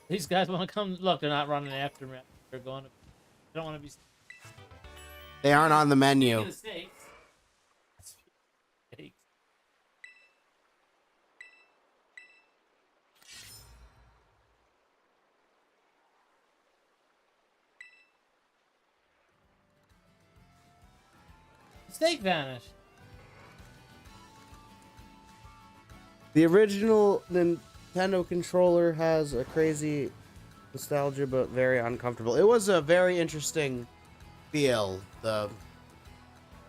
These guys want to come. Look, they're not running after me. They're going to. They don't want to be. They aren't on the menu. Steaks. Steak vanished. The original Nintendo controller has a crazy nostalgia, but very uncomfortable. It was a very interesting feel, the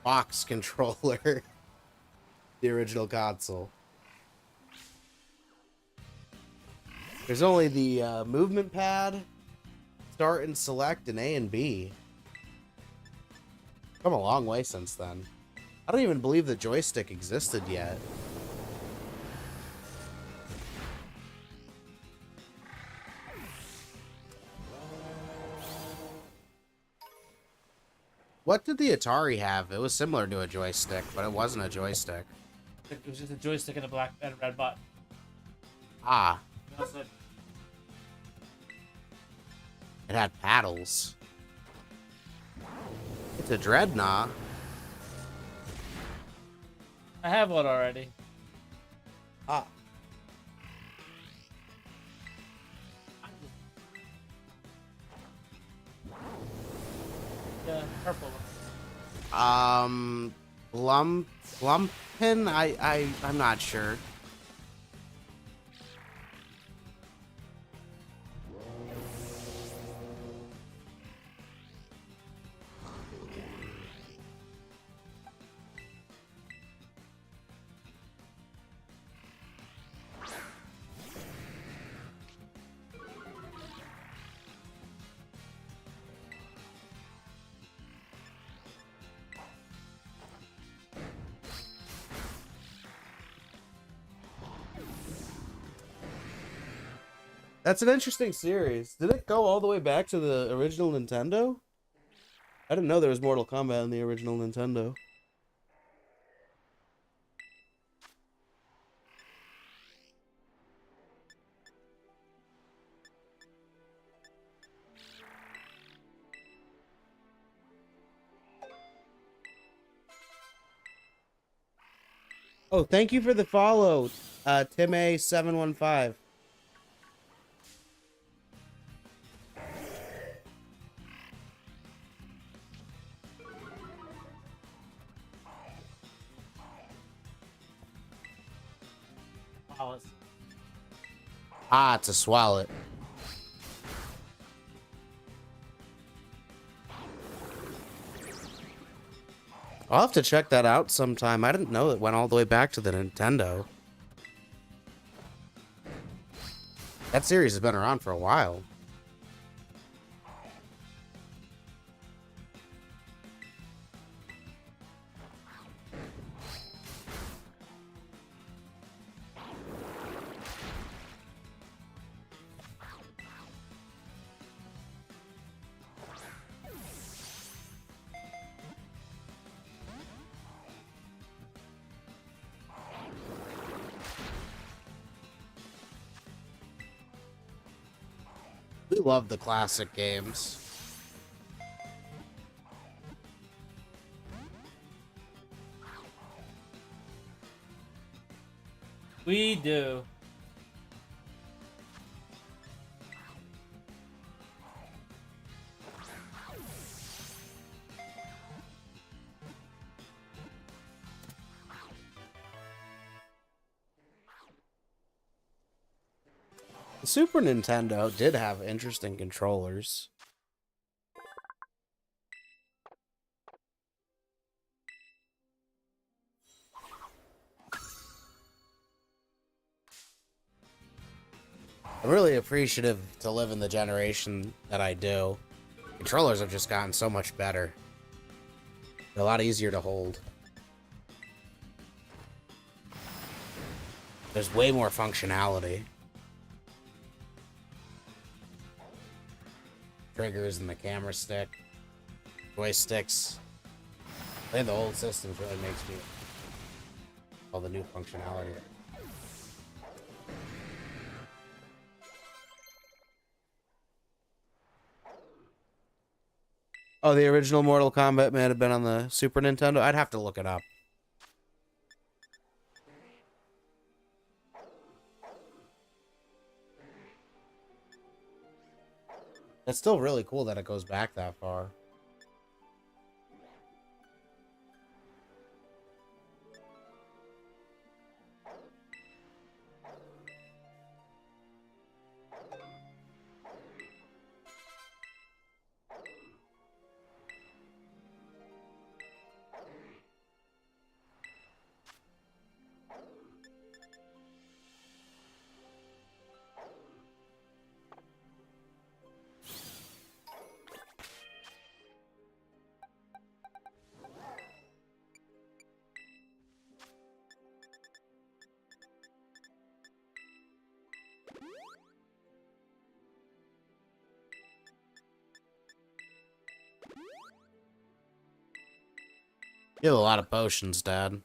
box controller, the original console. There's only the movement pad, start and select, and A and B. Come a long way since then. I don't even believe the joystick existed yet. What did the Atari have? It was similar to a joystick, but it wasn't a joystick. It was just a joystick and a black and a red button. Ah. It had paddles. It's a Dreadnought. I have one already. Ah. The purple one. Lumpin? I'm not sure. That's an interesting series. Did it go all the way back to the original Nintendo? I didn't know there was Mortal Kombat in the original Nintendo. Oh, thank you for the follow, Tim A715. Ah, it's a Swallet. I'll have to check that out sometime. I didn't know it went all the way back to the Nintendo. That series has been around for a while. We love the classic games. We do. The Super Nintendo did have interesting controllers. I'm really appreciative to live in the generation that I do. Controllers have just gotten so much better. They're a lot easier to hold. There's way more functionality. Triggers and the camera stick. Joysticks. Playing the old systems really makes me all the new functionality. Oh, the original Mortal Kombat may have been on the Super Nintendo? I'd have to look it up. It's still really cool that it goes back that far. You have a lot of potions, Dad.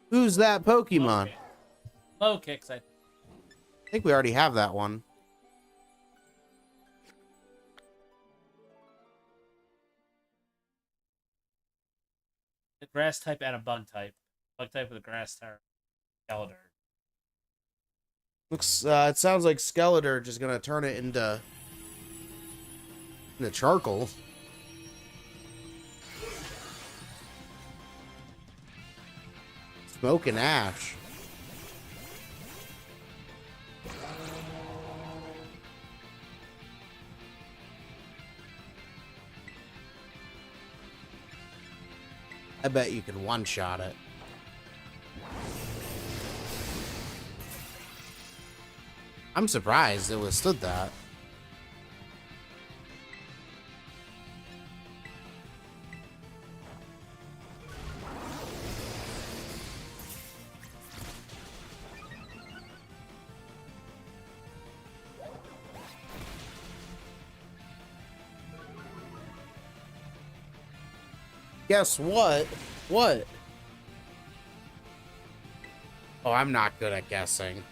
Who's that Pokemon? Okay. Low kicks, I think. I think we already have that one. The grass type and a bug type. Bug type with a grass type. Skeletor. Looks. It sounds like Skeletor just gonna turn it into charcoal. Smoke and ash. I bet you can one-shot it. I'm surprised it withstood that. Guess what? What? Oh, I'm not good at guessing.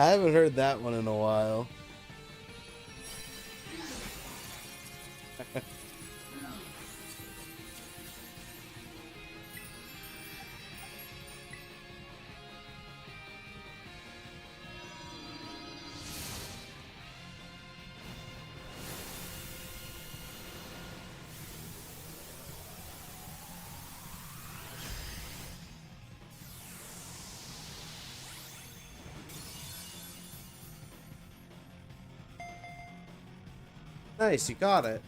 I haven't heard that one in a while. Nice, you got it.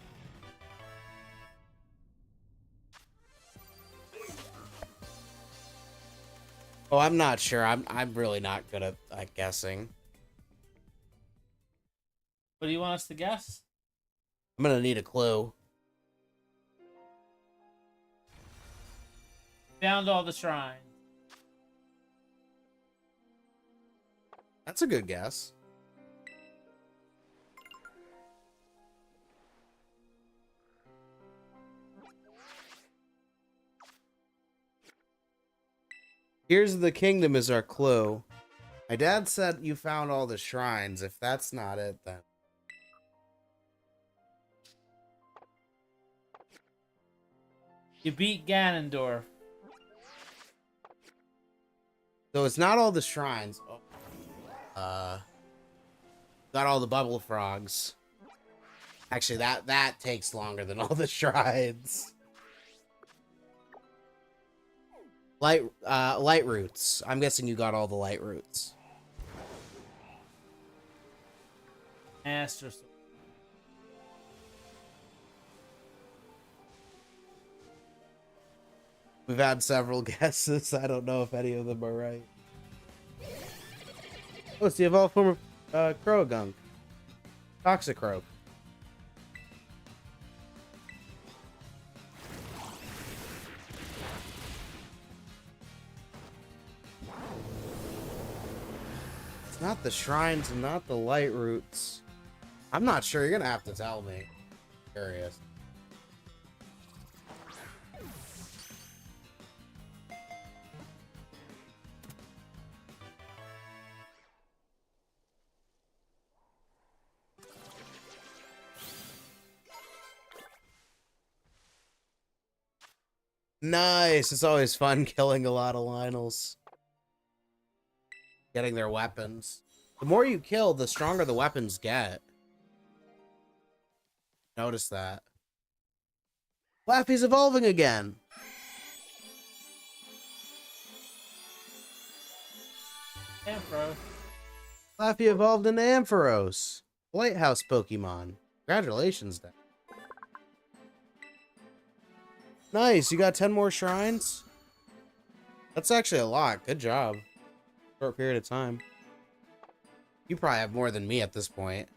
Oh, I'm not sure. I'm really not good at guessing. What do you want us to guess? I'm gonna need a clue. Found all the shrines. That's a good guess. Here's the kingdom is our clue. My dad said you found all the shrines. If that's not it, then... You beat Ganondorf. So it's not all the shrines. Oh. Got all the bubble frogs. Actually, that takes longer than all the shrines. Light roots. I'm guessing you got all the light roots. Master Sword. We've had several guesses. I don't know if any of them are right. Oh, it's the evolved form of Croagunk. Toxicroak. It's not the shrines and not the light roots. I'm not sure. You're gonna have to tell me. Curious. Nice. It's always fun killing a lot of Lionels. Getting their weapons. The more you kill, the stronger the weapons get. Notice that. Laffy's evolving again. Ampharos. Laffy evolved into Ampharos. Lighthouse Pokemon. Congratulations, Dan. Nice, you got 10 more shrines? That's actually a lot. Good job. Short period of time. You probably have more than me at this point.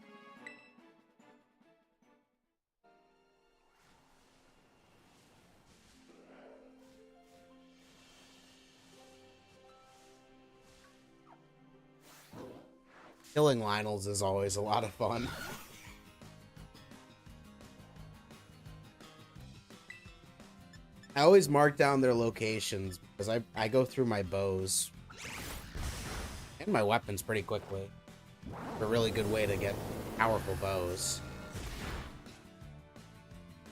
Killing Lionels is always a lot of fun. I always mark down their locations because I go through my bows and my weapons pretty quickly. A really good way to get powerful bows.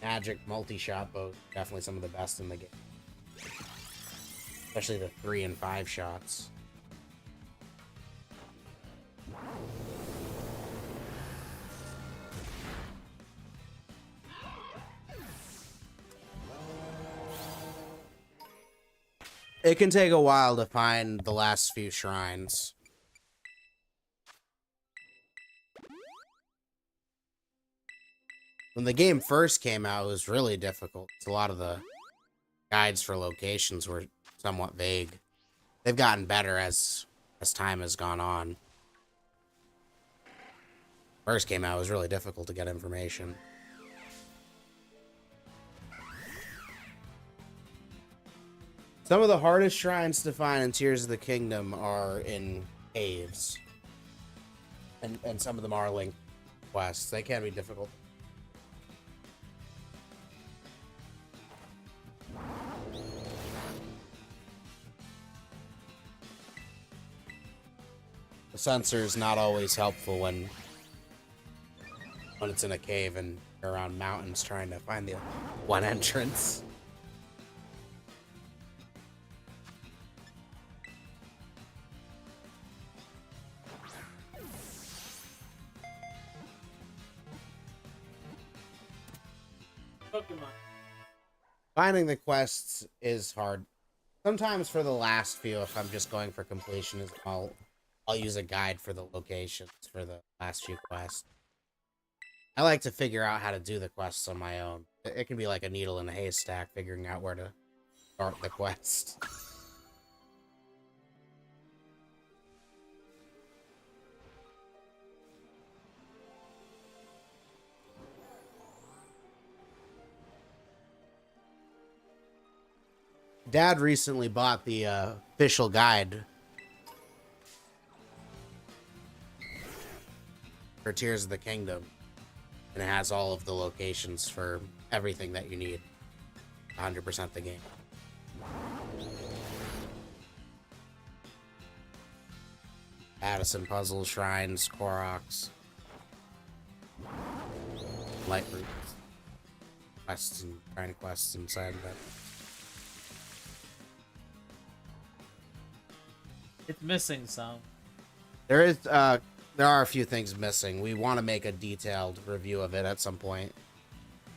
Magic multi-shot bows, definitely some of the best in the game. Especially the 3 and 5 shots. It can take a while to find the last few shrines. When the game first came out, it was really difficult. A lot of the guides for locations were somewhat vague. They've gotten better as time has gone on. First came out, it was really difficult to get information. Some of the hardest shrines to find in Tears of the Kingdom are in caves. And some of them are linked quests. They can be difficult. The sensor is not always helpful when it's in a cave and you're around mountains trying to find the one entrance. Pokemon. Finding the quests is hard. Sometimes for the last few, if I'm just going for completion, I'll use a guide for the locations for the last few quests. I like to figure out how to do the quests on my own. It can be like a needle in a haystack, figuring out where to start the quest. Dad recently bought the official guide for Tears of the Kingdom, and it has all of the locations for everything that you need. 100% the game. Addison puzzles, shrines, Koroks, light roots, quests and shrine quests inside of that. It's missing some. There are a few things missing. We want to make a detailed review of it at some point.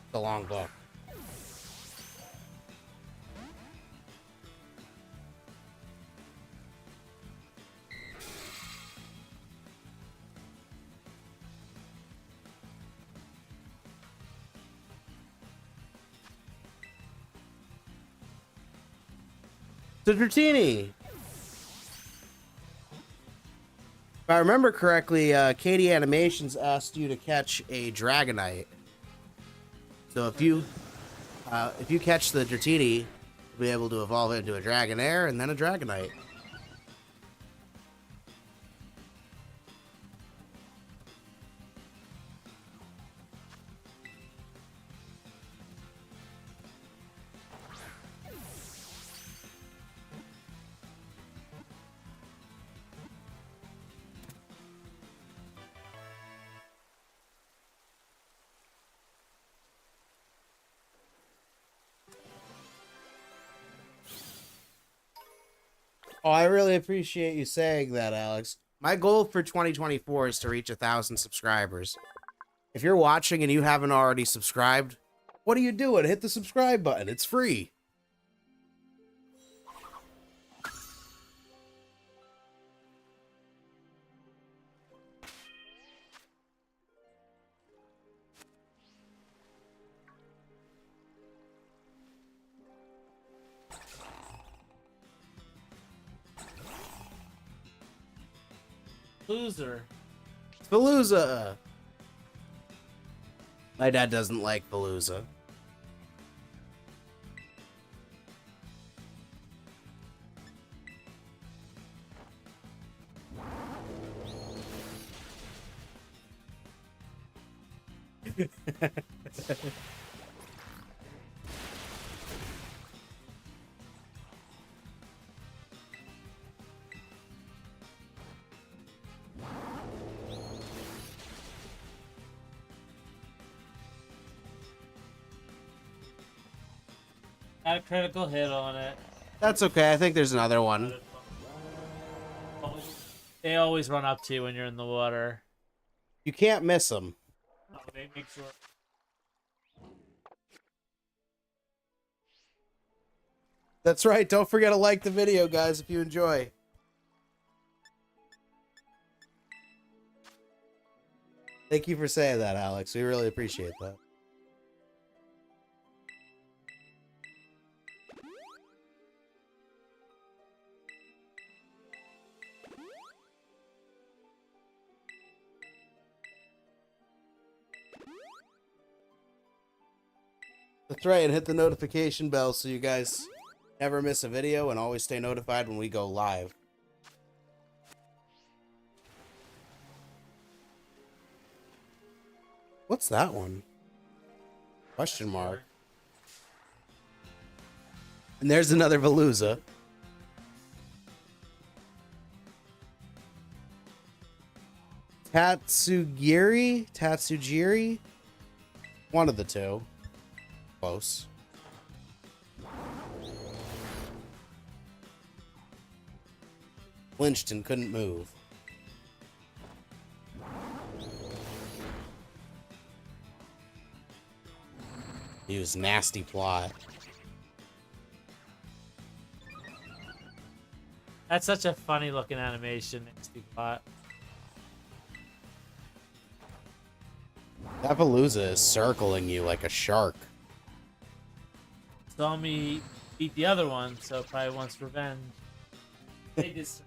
It's a long book. The Dratini. If I remember correctly, Katie Animations asked you to catch a Dragonite. So if you catch the Dratini, you'll be able to evolve it into a Dragonair and then a Dragonite. Oh, I really appreciate you saying that, Alex. My goal for 2024 is to reach 1,000 subscribers. If you're watching and you haven't already subscribed, what are you doing? Hit the subscribe button. It's free. Loser. Palooza. My dad doesn't like Palooza. Got a critical hit on it. That's okay. I think there's another one. They always run up to you when you're in the water. You can't miss them. Oh, they make sure. That's right. Don't forget to like the video, guys, if you enjoy. Thank you for saying that, Alex. We really appreciate that. That's right, and hit the notification bell so you guys never miss a video and always stay notified when we go live. What's that one? Question mark. And there's another Veluza. Tatsugiri? One of the two. Close. Flinched and couldn't move. He was nasty plot. That's such a funny looking animation. Nasty plot. That Veluza is circling you like a shark. Saw me beat the other one, so probably wants revenge. They just.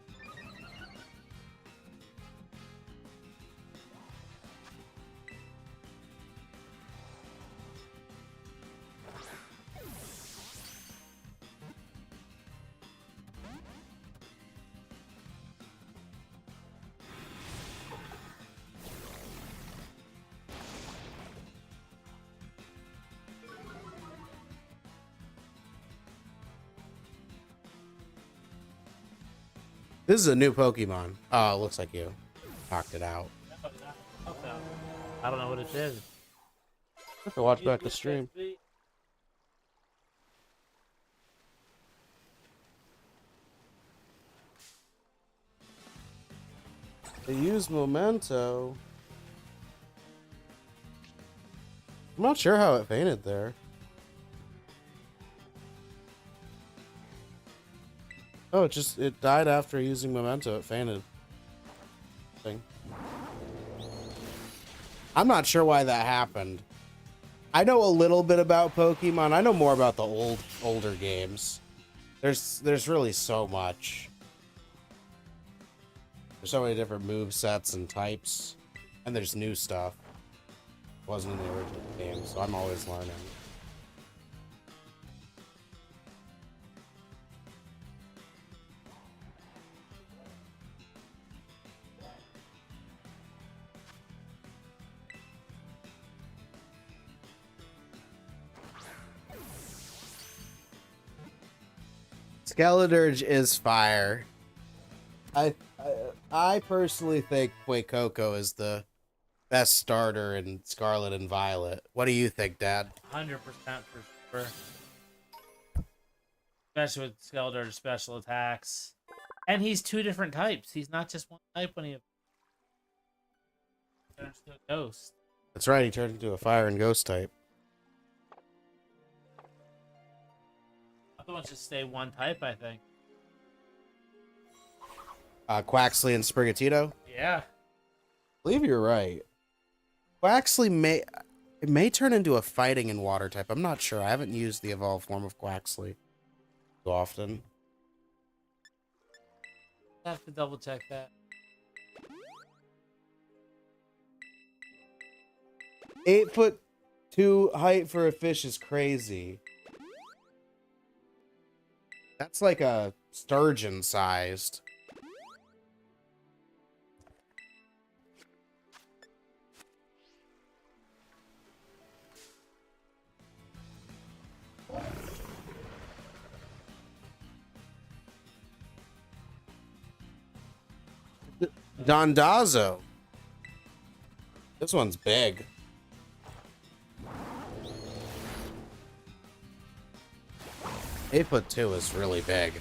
This is a new Pokemon. Oh, it looks like you knocked it out. I don't know what it is. I have to watch back the stream. They use Memento. I'm not sure how it fainted there. Oh, it died after using Memento. It fainted. Thing. I'm not sure why that happened. I know a little bit about Pokemon. I know more about the older games. There's really so much. There's so many different move sets and types, and there's new stuff. It wasn't in the original game, so I'm always learning. Skeledirge is fire. I personally think Fuecoco is the best starter in Scarlet and Violet. What do you think, Dad? 100% for sure. Especially with Skeledirge special attacks. And he's two different types. He's not just one type when he turns to a ghost. That's right, he turned into a fire and ghost type. Other ones just stay one type, I think. Quaxley and Sprigatito? Yeah. I believe you're right. Quaxley may turn into a fighting and water type. I'm not sure. I haven't used the evolved form of Quaxley too often. I have to double check that. 8'2" height for a fish is crazy. That's like a sturgeon sized. Dondazo. This one's big. (8'2" is really big.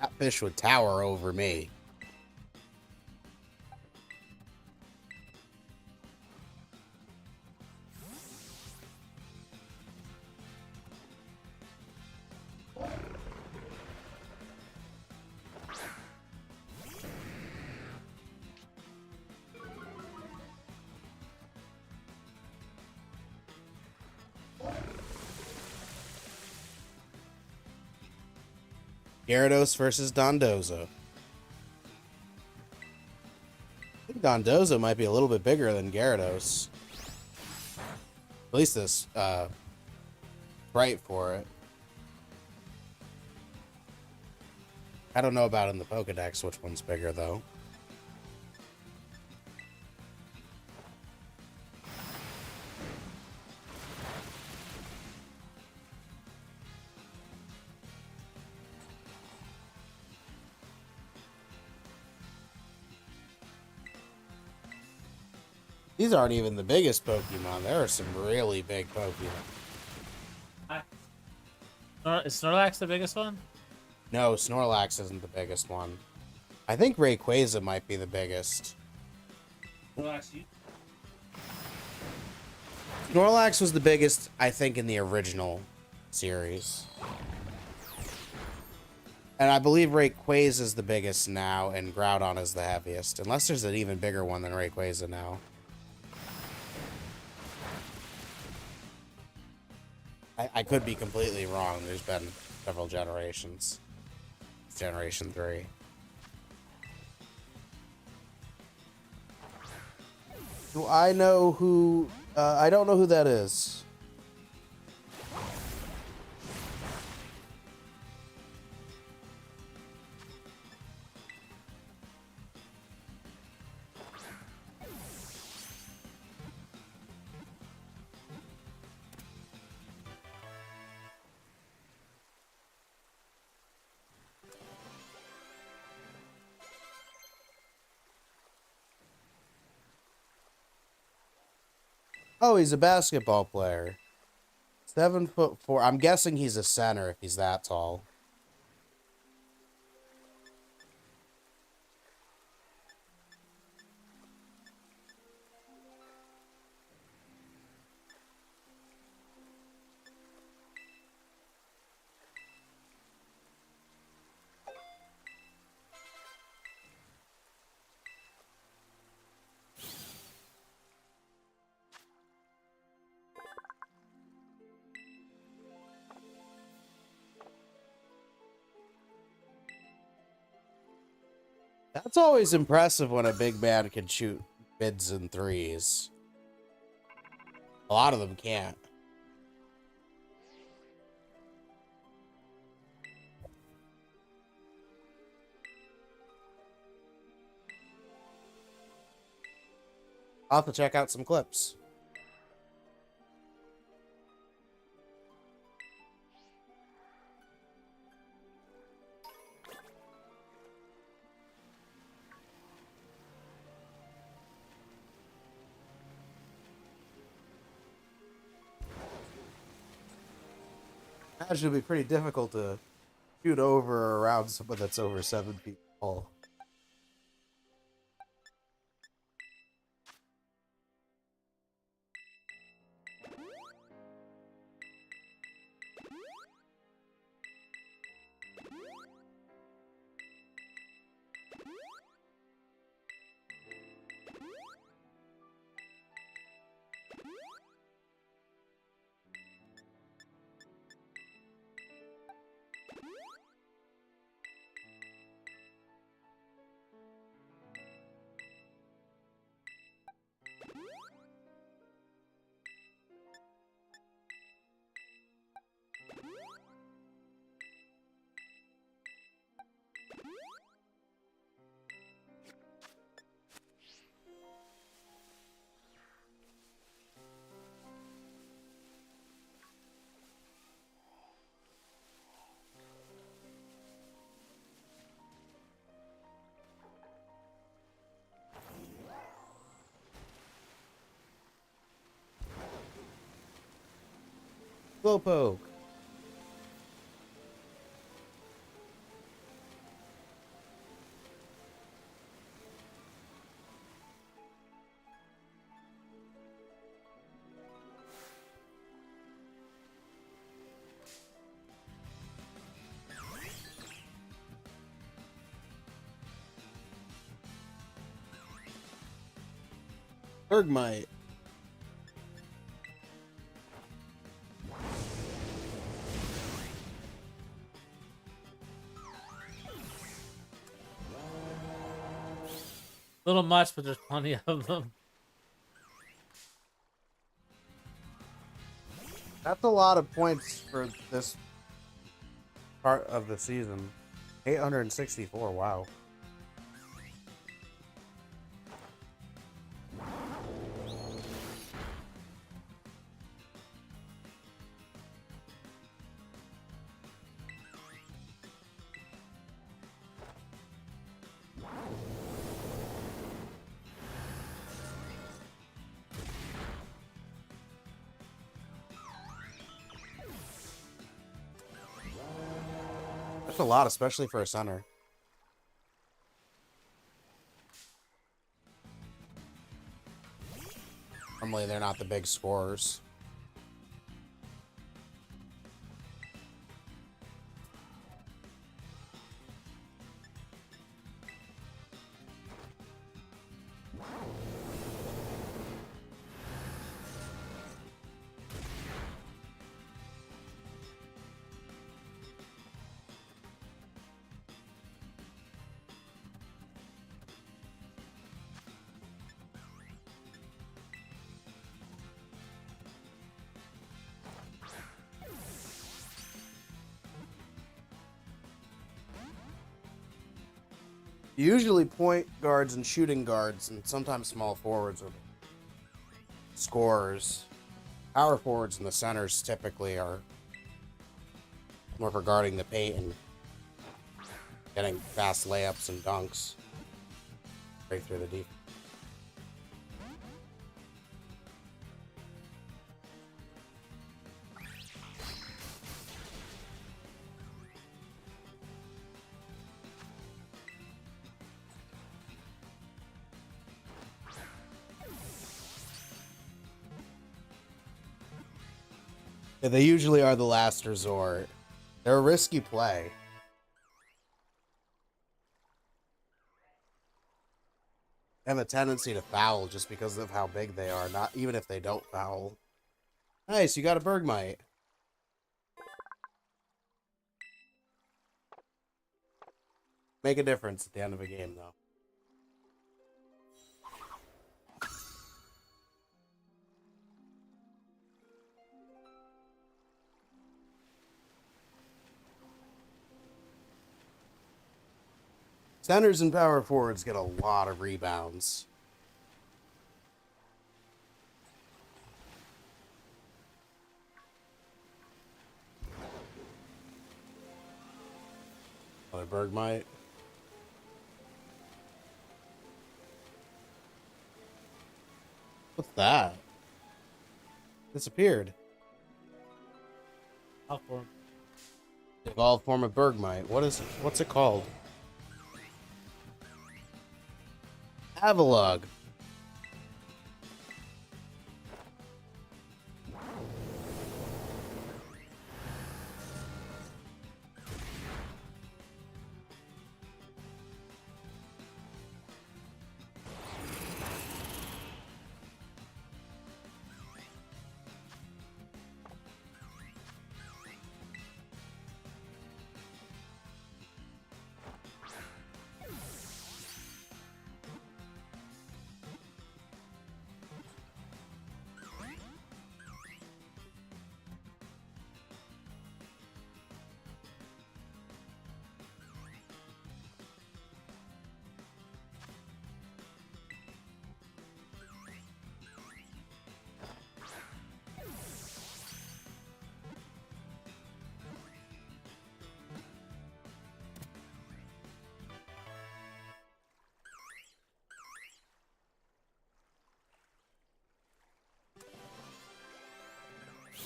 That fish would tower over me. Gyarados versus Dondozo. I think Dondozo might be a little bit bigger than Gyarados. At least this sprite for it. I don't know about in the Pokedex which one's bigger though. These aren't even the biggest Pokemon. There are some really big Pokemon. Is Snorlax the biggest one? No, Snorlax isn't the biggest one. I think Rayquaza might be the biggest. Snorlax was the biggest, I think, in the original series. And I believe Rayquaza is the biggest now, and Groudon is the heaviest. Unless there's an even bigger one than Rayquaza now. I could be completely wrong. There's been several generations. It's Generation 3. Do I know who... I don't know who that is. Oh, he's a basketball player. 7'4". I'm guessing he's a center if he's that tall. That's always impressive when a big man can shoot mids and threes. A lot of them can't. I'll have to check out some clips. I imagine it'd be pretty difficult to shoot over or around someone that's over 7 feet tall. Slowpoke. Bergmite. Little much, but there's plenty of them. That's a lot of points for this part of the season. 864, wow. That's a lot, especially for a center. Normally, they're not the big scorers. Usually point guards and shooting guards, and sometimes small forwards are scorers. Power forwards and the centers typically are more for guarding the paint and getting fast layups and dunks right through the defense. Yeah, they usually are the last resort. They're a risky play. They have a tendency to foul just because of how big they are, not even if they don't foul. Nice, you got a Bergmite. Make a difference at the end of a game, though. Centers and power forwards get a lot of rebounds. Another Bergmite. What's that? Disappeared. I'll form. Evolved form of Bergmite. What's it called? Avalugg.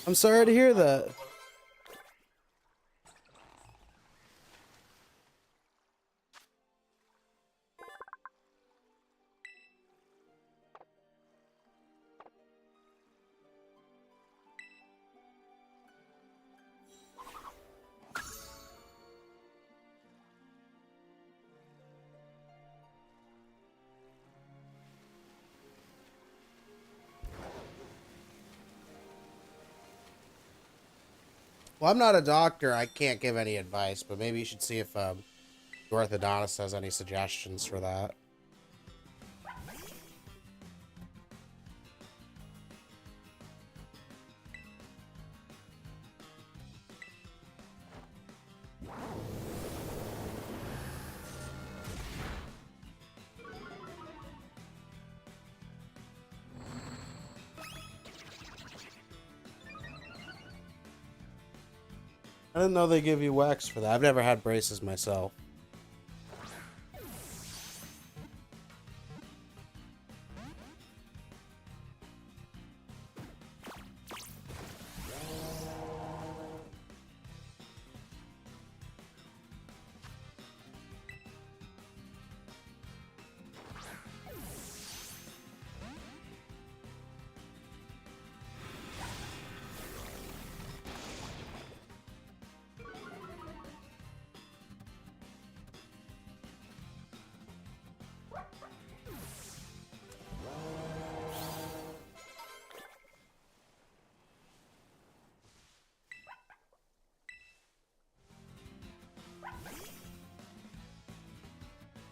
I'm sorry to hear that. Well, I'm not a doctor. I can't give any advice, but maybe you should see if the orthodontist has any suggestions for that. I didn't know they give you wax for that. I've never had braces myself.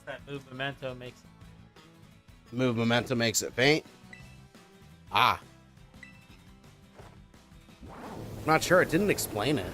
That move Memento makes it faint. Ah. I'm not sure. It didn't explain it.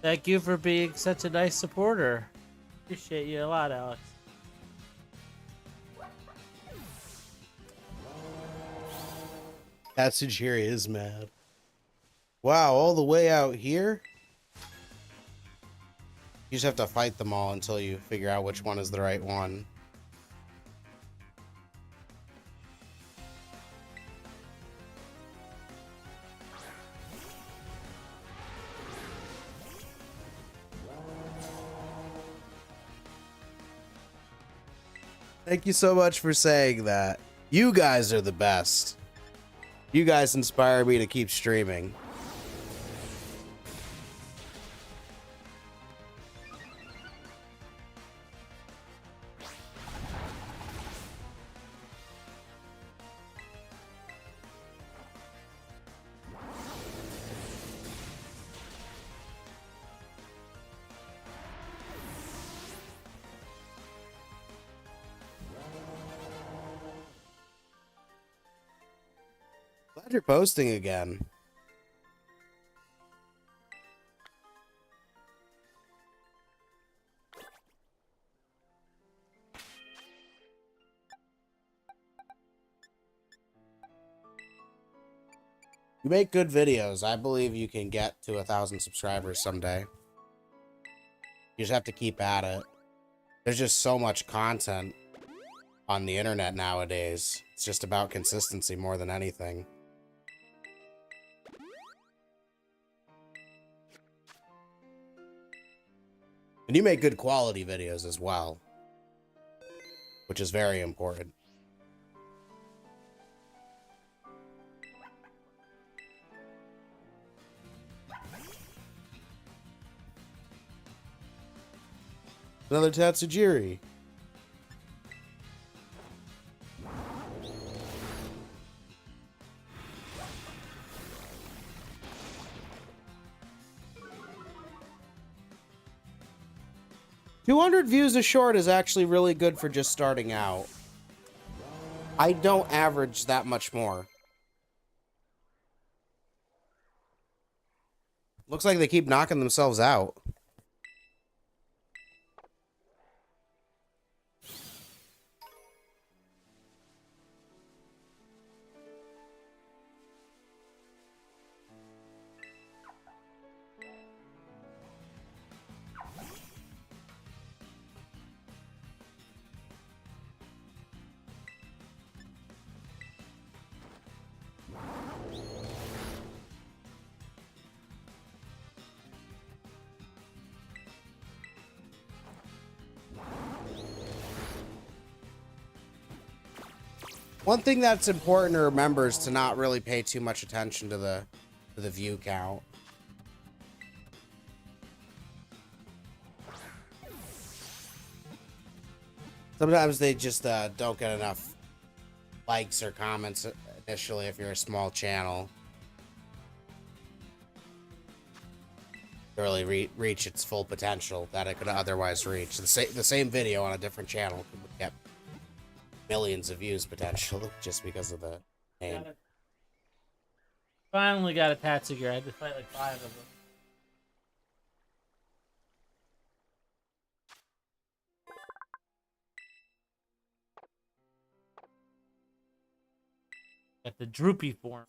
Thank you for being such a nice supporter. Appreciate you a lot, Alex. Tatsujiri is mad. Wow, all the way out here? You just have to fight them all until you figure out which one is the right one. Thank you so much for saying that. You guys are the best. You guys inspire me to keep streaming. Glad you're posting again. You make good videos. I believe you can get to 1,000 subscribers someday. You just have to keep at it. There's just so much content on the internet nowadays. It's just about consistency more than anything. And you make good quality videos as well, which is very important. Another Tatsujiri. $200 views a short is actually really good for just starting out. I don't average that much more. Looks like they keep knocking themselves out. One thing that's important to remember is to not really pay too much attention to the view count. Sometimes they just don't get enough likes or comments initially if you're a small channel to really reach its full potential that it could otherwise reach. The same video on a different channel could get millions of views potential just because of the name. Finally got a Tatsuger. I had to fight like 5 of them. Got the droopy form.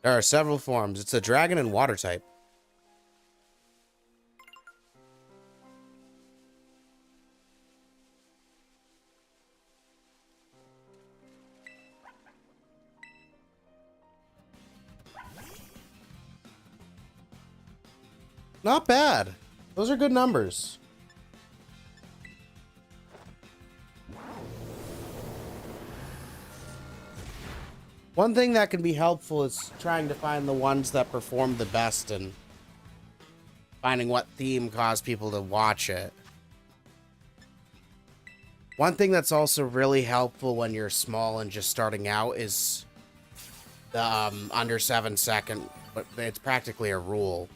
There are several forms. It's a dragon and water type. Not bad. Those are good numbers. One thing that can be helpful is trying to find the ones that perform the best and finding what theme caused people to watch it. One thing that's also really helpful when you're small and just starting out is the under 7 second, but it's practically a rule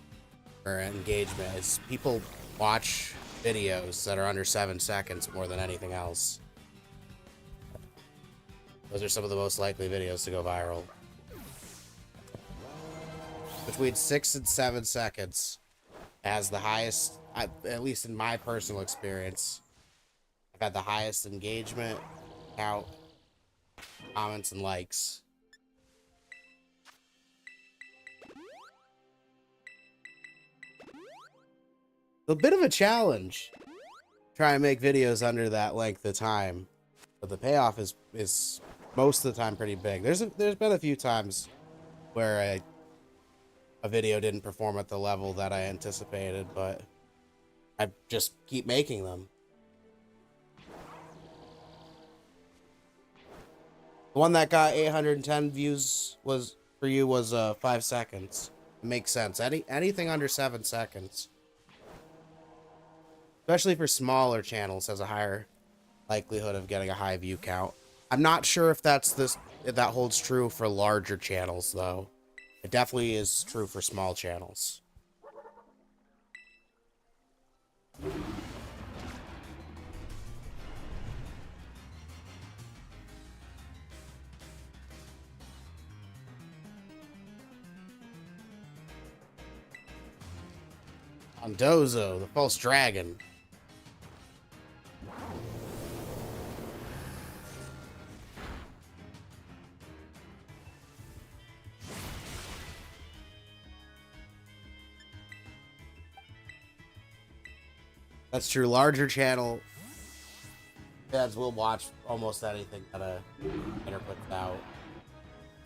for engagement, is people watch videos that are under 7 seconds more than anything else. Those are some of the most likely videos to go viral. Between 6 and 7 seconds has the highest, at least in my personal experience, I've had the highest engagement, count, comments, and likes. A bit of a challenge. Try and make videos under that length of time, but the payoff is most of the time pretty big. There's been a few times where a video didn't perform at the level that I anticipated, but I just keep making them. The one that got 810 views was 5 seconds. It makes sense. Anything under 7 seconds, especially for smaller channels, has a higher likelihood of getting a high view count. I'm not sure if that holds true for larger channels, though. It definitely is true for small channels. Ondozo, the false dragon. That's true. Larger channel fans will watch almost anything that a winner puts out.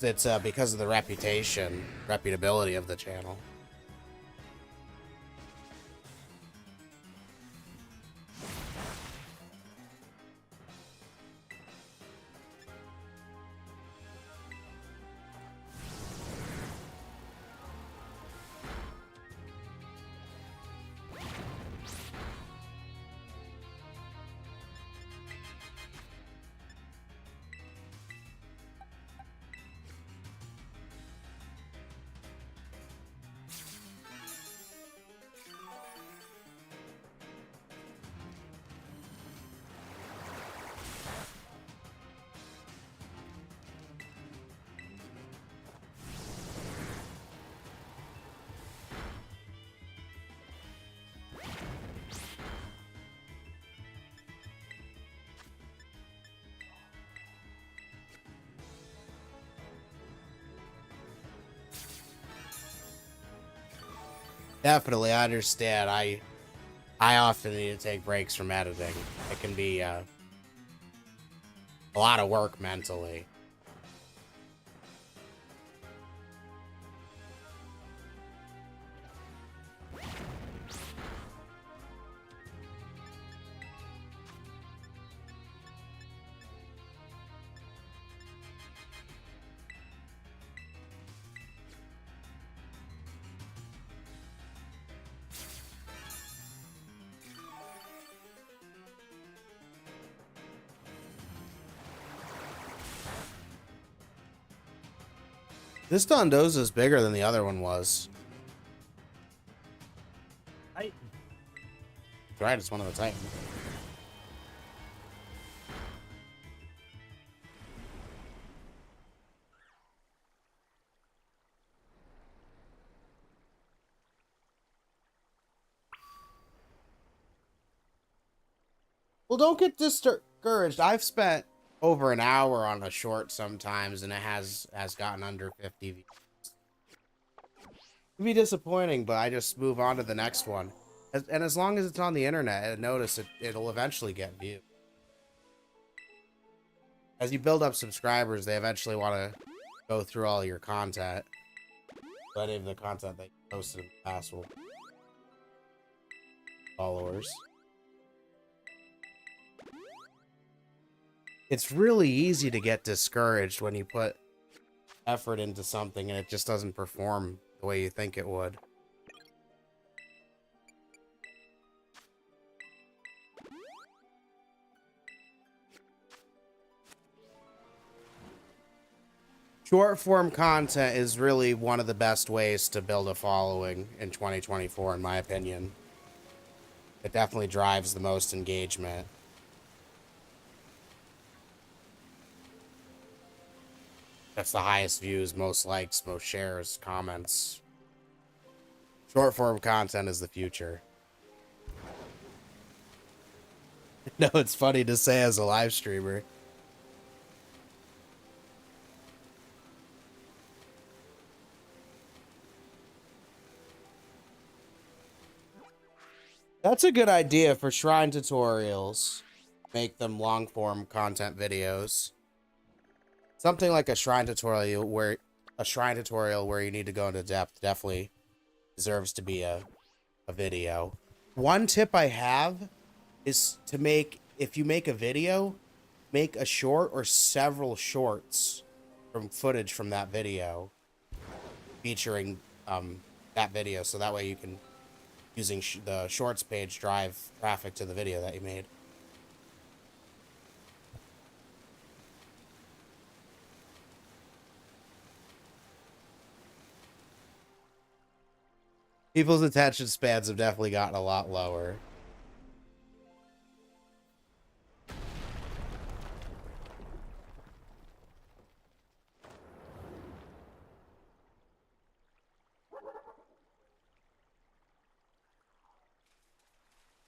It's because of the reputability of the channel. Definitely, I understand. I often need to take breaks from editing. It can be a lot of work mentally. This Dondoza is bigger than the other one was. Titan. Right, it's one of the Titans. Well, don't get discouraged. I've spent over an hour on a short sometimes, and it has gotten under 50 views. It'd be disappointing, but I just move on to the next one. And as long as it's on the internet, I notice it'll eventually get viewed. As you build up subscribers, they eventually want to go through all your content. So any of the content that you posted in the past will followers. It's really easy to get discouraged when you put effort into something and it just doesn't perform the way you think it would. Short form content is really one of the best ways to build a following in 2024, in my opinion. It definitely drives the most engagement. That's the highest views, most likes, most shares, comments. Short form content is the future. No, it's funny to say as a live streamer. That's a good idea for shrine tutorials. Make them long form content videos. Something like a shrine tutorial where you need to go into depth definitely deserves to be a video. One tip I have is to if you make a video, make a short or several shorts from footage from that video featuring that video, so that way you can, using the shorts page, drive traffic to the video that you made. People's attention spans have definitely gotten a lot lower.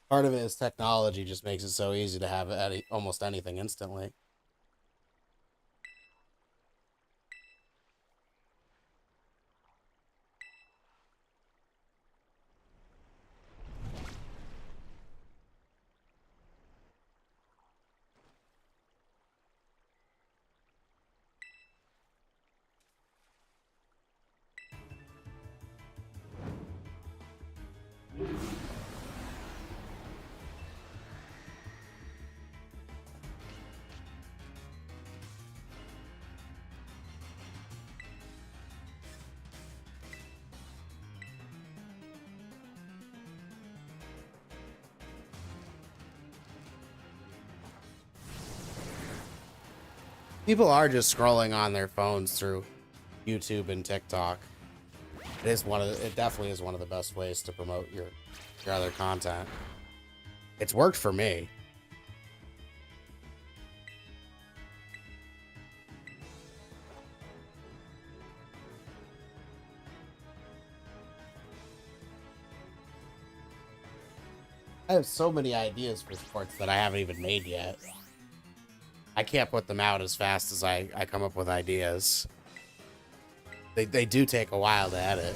Part of it is technology just makes it so easy to have almost anything instantly. People are just scrolling on their phones through YouTube and TikTok. It definitely is one of the best ways to promote your other content. It's worked for me. I have so many ideas for sports that I haven't even made yet. I can't put them out as fast as I come up with ideas. They do take a while to edit.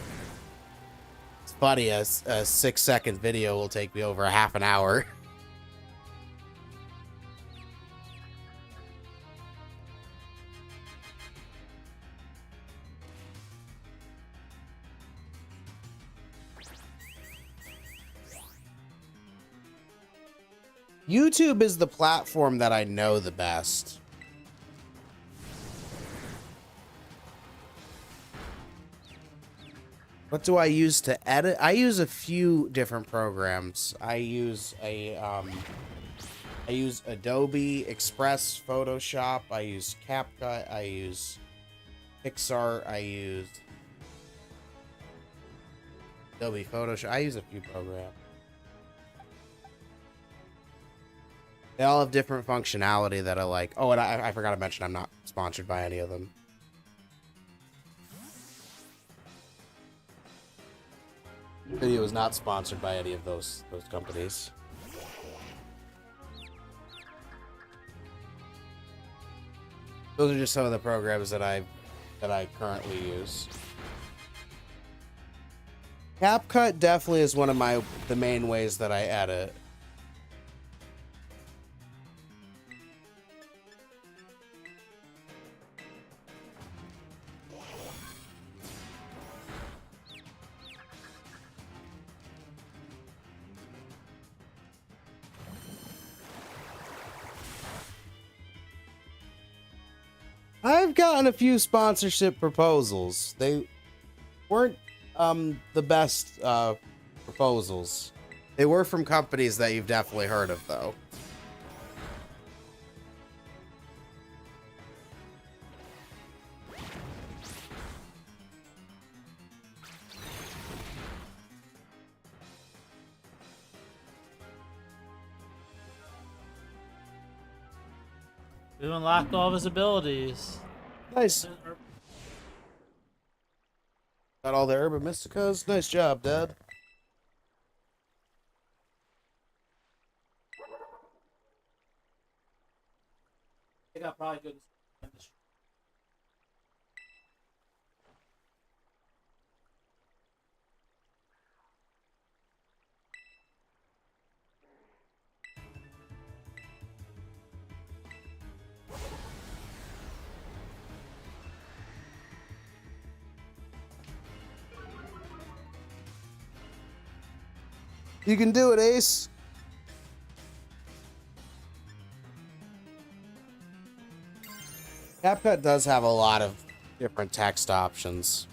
It's funny, a 6-second video will take me over a half an hour. YouTube is the platform that I know the best. What do I use to edit? I use a few different programs. I use Adobe Express Photoshop. I use CapCut. I use PixArt. I use Adobe Photoshop. I use a few programs. They all have different functionality that I like. Oh, and I forgot to mention I'm not sponsored by any of them. Video is not sponsored by any of those companies. Those are just some of the programs that I currently use. CapCut definitely is one of the main ways that I edit. I've gotten a few sponsorship proposals. They weren't the best proposals. They were from companies that you've definitely heard of, though. We've unlocked all of his abilities. Nice. Got all the Herba Mysticas. Nice job, Dad. They got probably good. You can do it, Ace. CapCut does have a lot of different text options.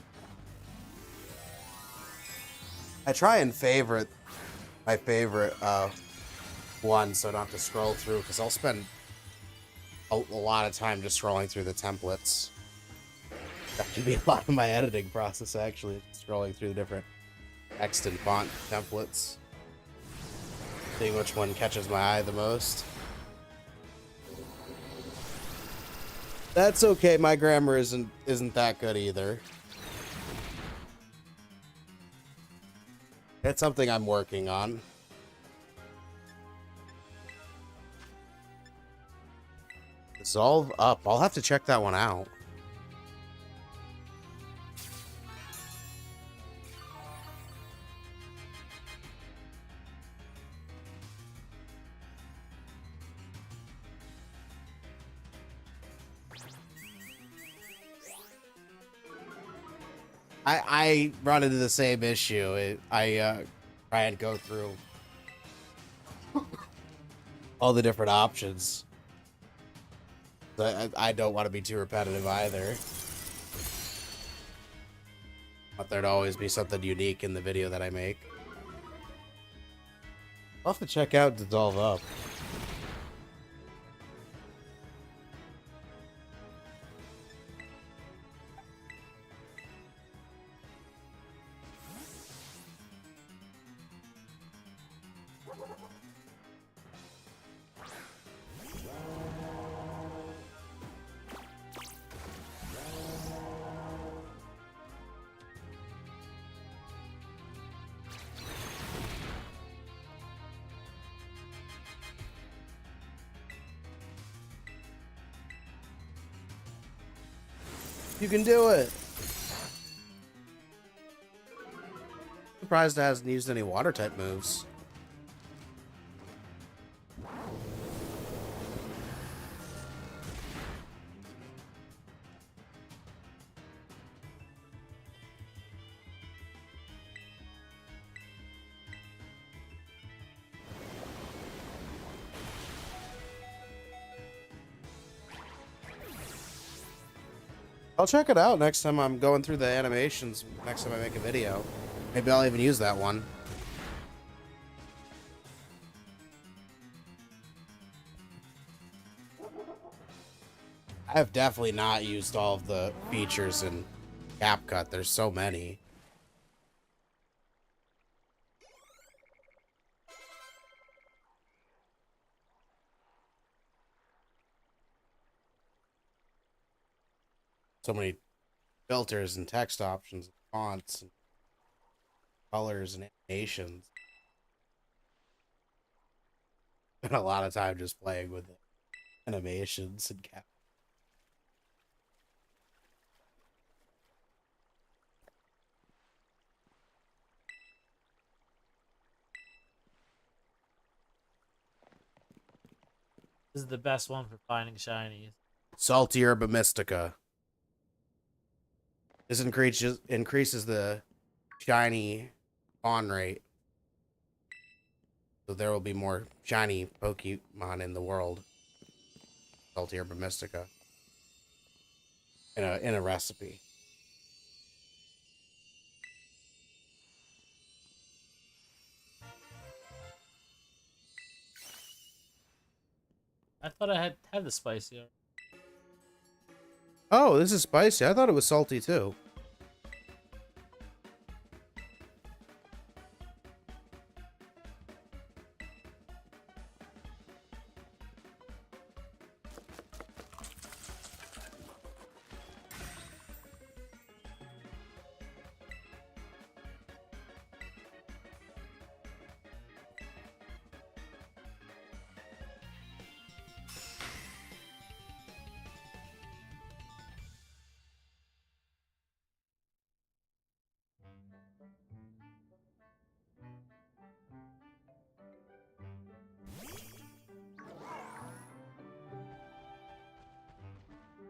I try and favorite my favorite one so I don't have to scroll through, because I'll spend a lot of time just scrolling through the templates. That can be a lot of my editing process, actually, scrolling through the different text and font templates, seeing which one catches my eye the most. That's okay, my grammar isn't that good either. It's something I'm working on. Dissolve Up. I'll have to check that one out. I run into the same issue. I try and go through all the different options. I don't want to be too repetitive either. Want there to always be something unique in the video that I make. I'll have to check out Dissolve Up. You can do it. Surprised it hasn't used any water type moves. I'll check it out next time I'm going through the animations, next time I make a video. Maybe I'll even use that one. I have definitely not used all of the features in CapCut. There's so many. So many filters and text options, and fonts, and colors, and animations. Spent a lot of time just playing with the animations and cap. This is the best one for finding shinies. Salty Herba Mystica. This increases the shiny spawn rate. So there will be more shiny Pokemon in the world. Salty Herba Mystica. In a recipe. I thought I had the spicy. Oh, this is spicy. I thought it was salty too.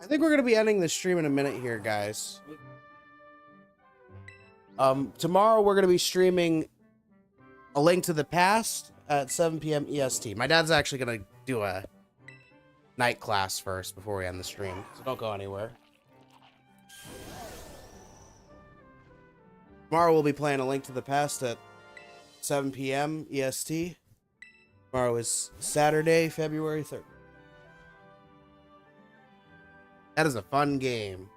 I think we're going to be ending the stream in a minute here, guys. Tomorrow we're going to be streaming A Link to the Past at 7 p.m. EST. My dad's actually going to do a night class first before we end the stream, so don't go anywhere. Tomorrow we'll be playing A Link to the Past at 7 p.m. EST. Tomorrow is Saturday, February 3rd. That is a fun game.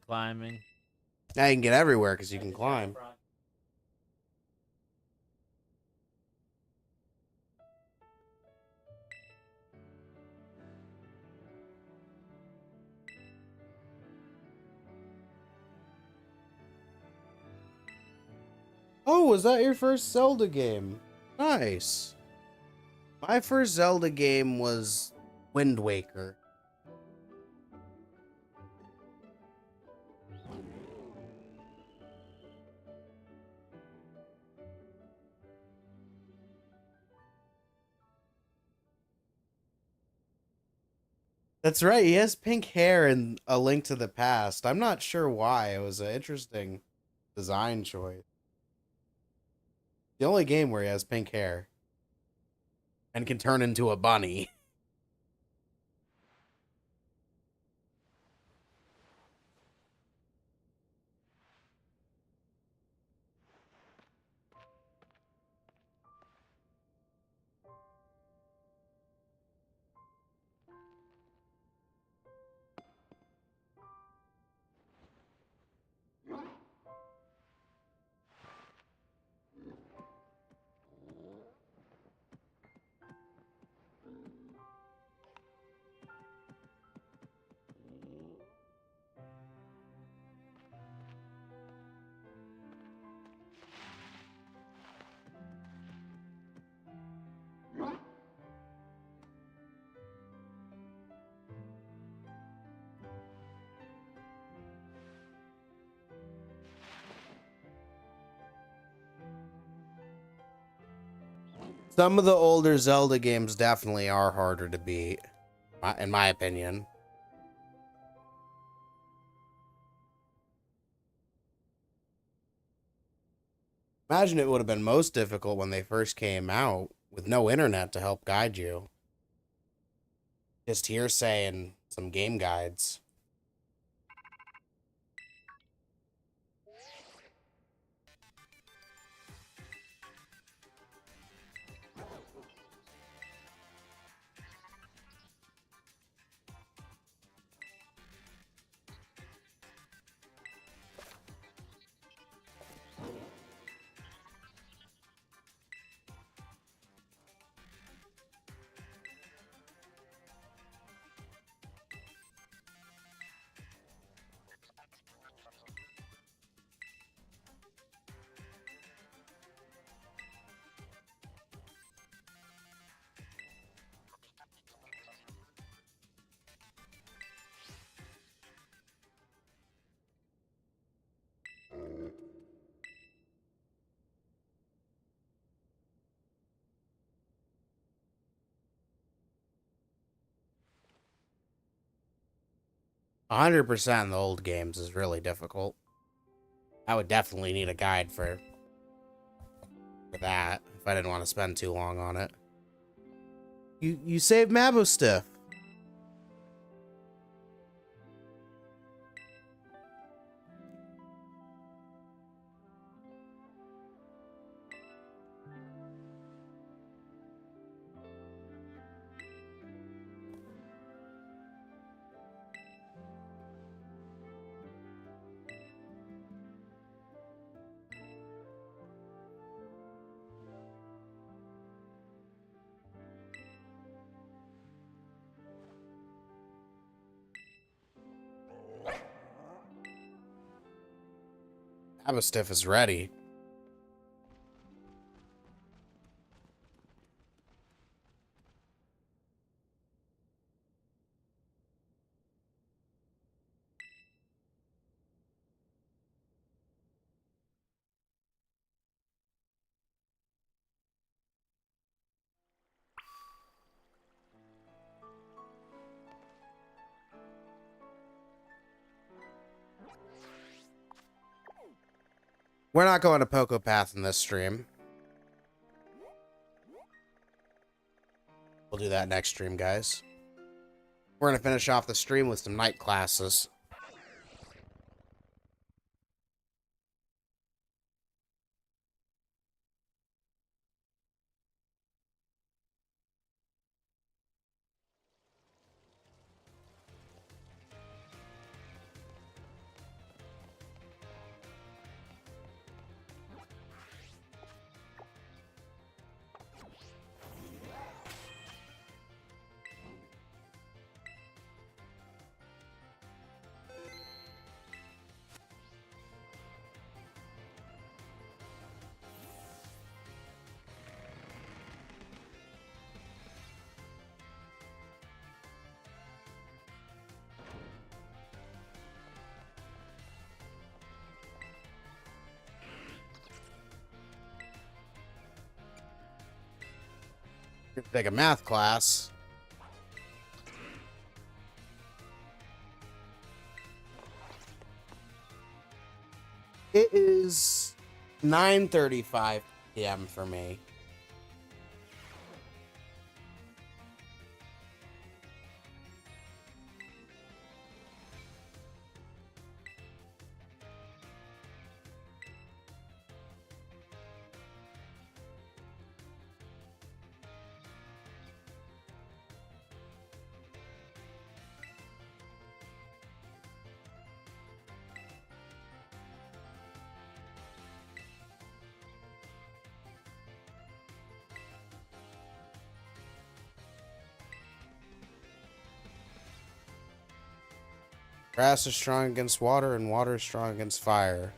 Climbing. Now you can get everywhere because you can climb. Oh, was that your first Zelda game? Nice. My first Zelda game was Wind Waker. That's right, he has pink hair in A Link to the Past. I'm not sure why. It was an interesting design choice. The only game where he has pink hair and can turn into a bunny. Some of the older Zelda games definitely are harder to beat, in my opinion. Imagine it would have been most difficult when they first came out with no internet to help guide you. Just hearsay and some game guides. 100% in the old games is really difficult. I would definitely need a guide for that if I didn't want to spend too long on it. You saved Mabostiff. Mabostiff is ready. We're not going to Poco Path in this stream. We'll do that next stream, guys. We're going to finish off the stream with some night classes. Take a math class. It is 9:35 p.m. for me. Grass is strong against water, and water is strong against fire.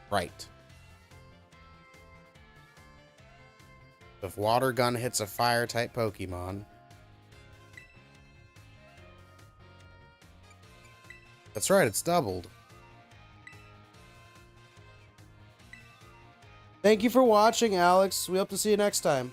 Right. If water gun hits a fire type Pokemon, that's right, it's doubled. Thank you for watching, Alex. We hope to see you next time.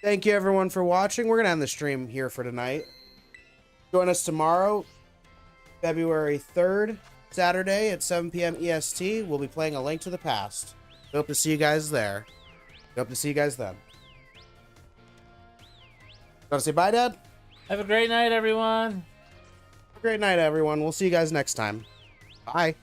Thank you, everyone, for watching. We're going to end the stream here for tonight. Join us tomorrow, February 3rd, Saturday at 7 p.m. EST. We'll be playing A Link to the Past. Hope to see you guys there. Hope to see you guys then. Want to say bye, Dad? Have a great night, everyone. Great night, everyone. We'll see you guys next time. Bye.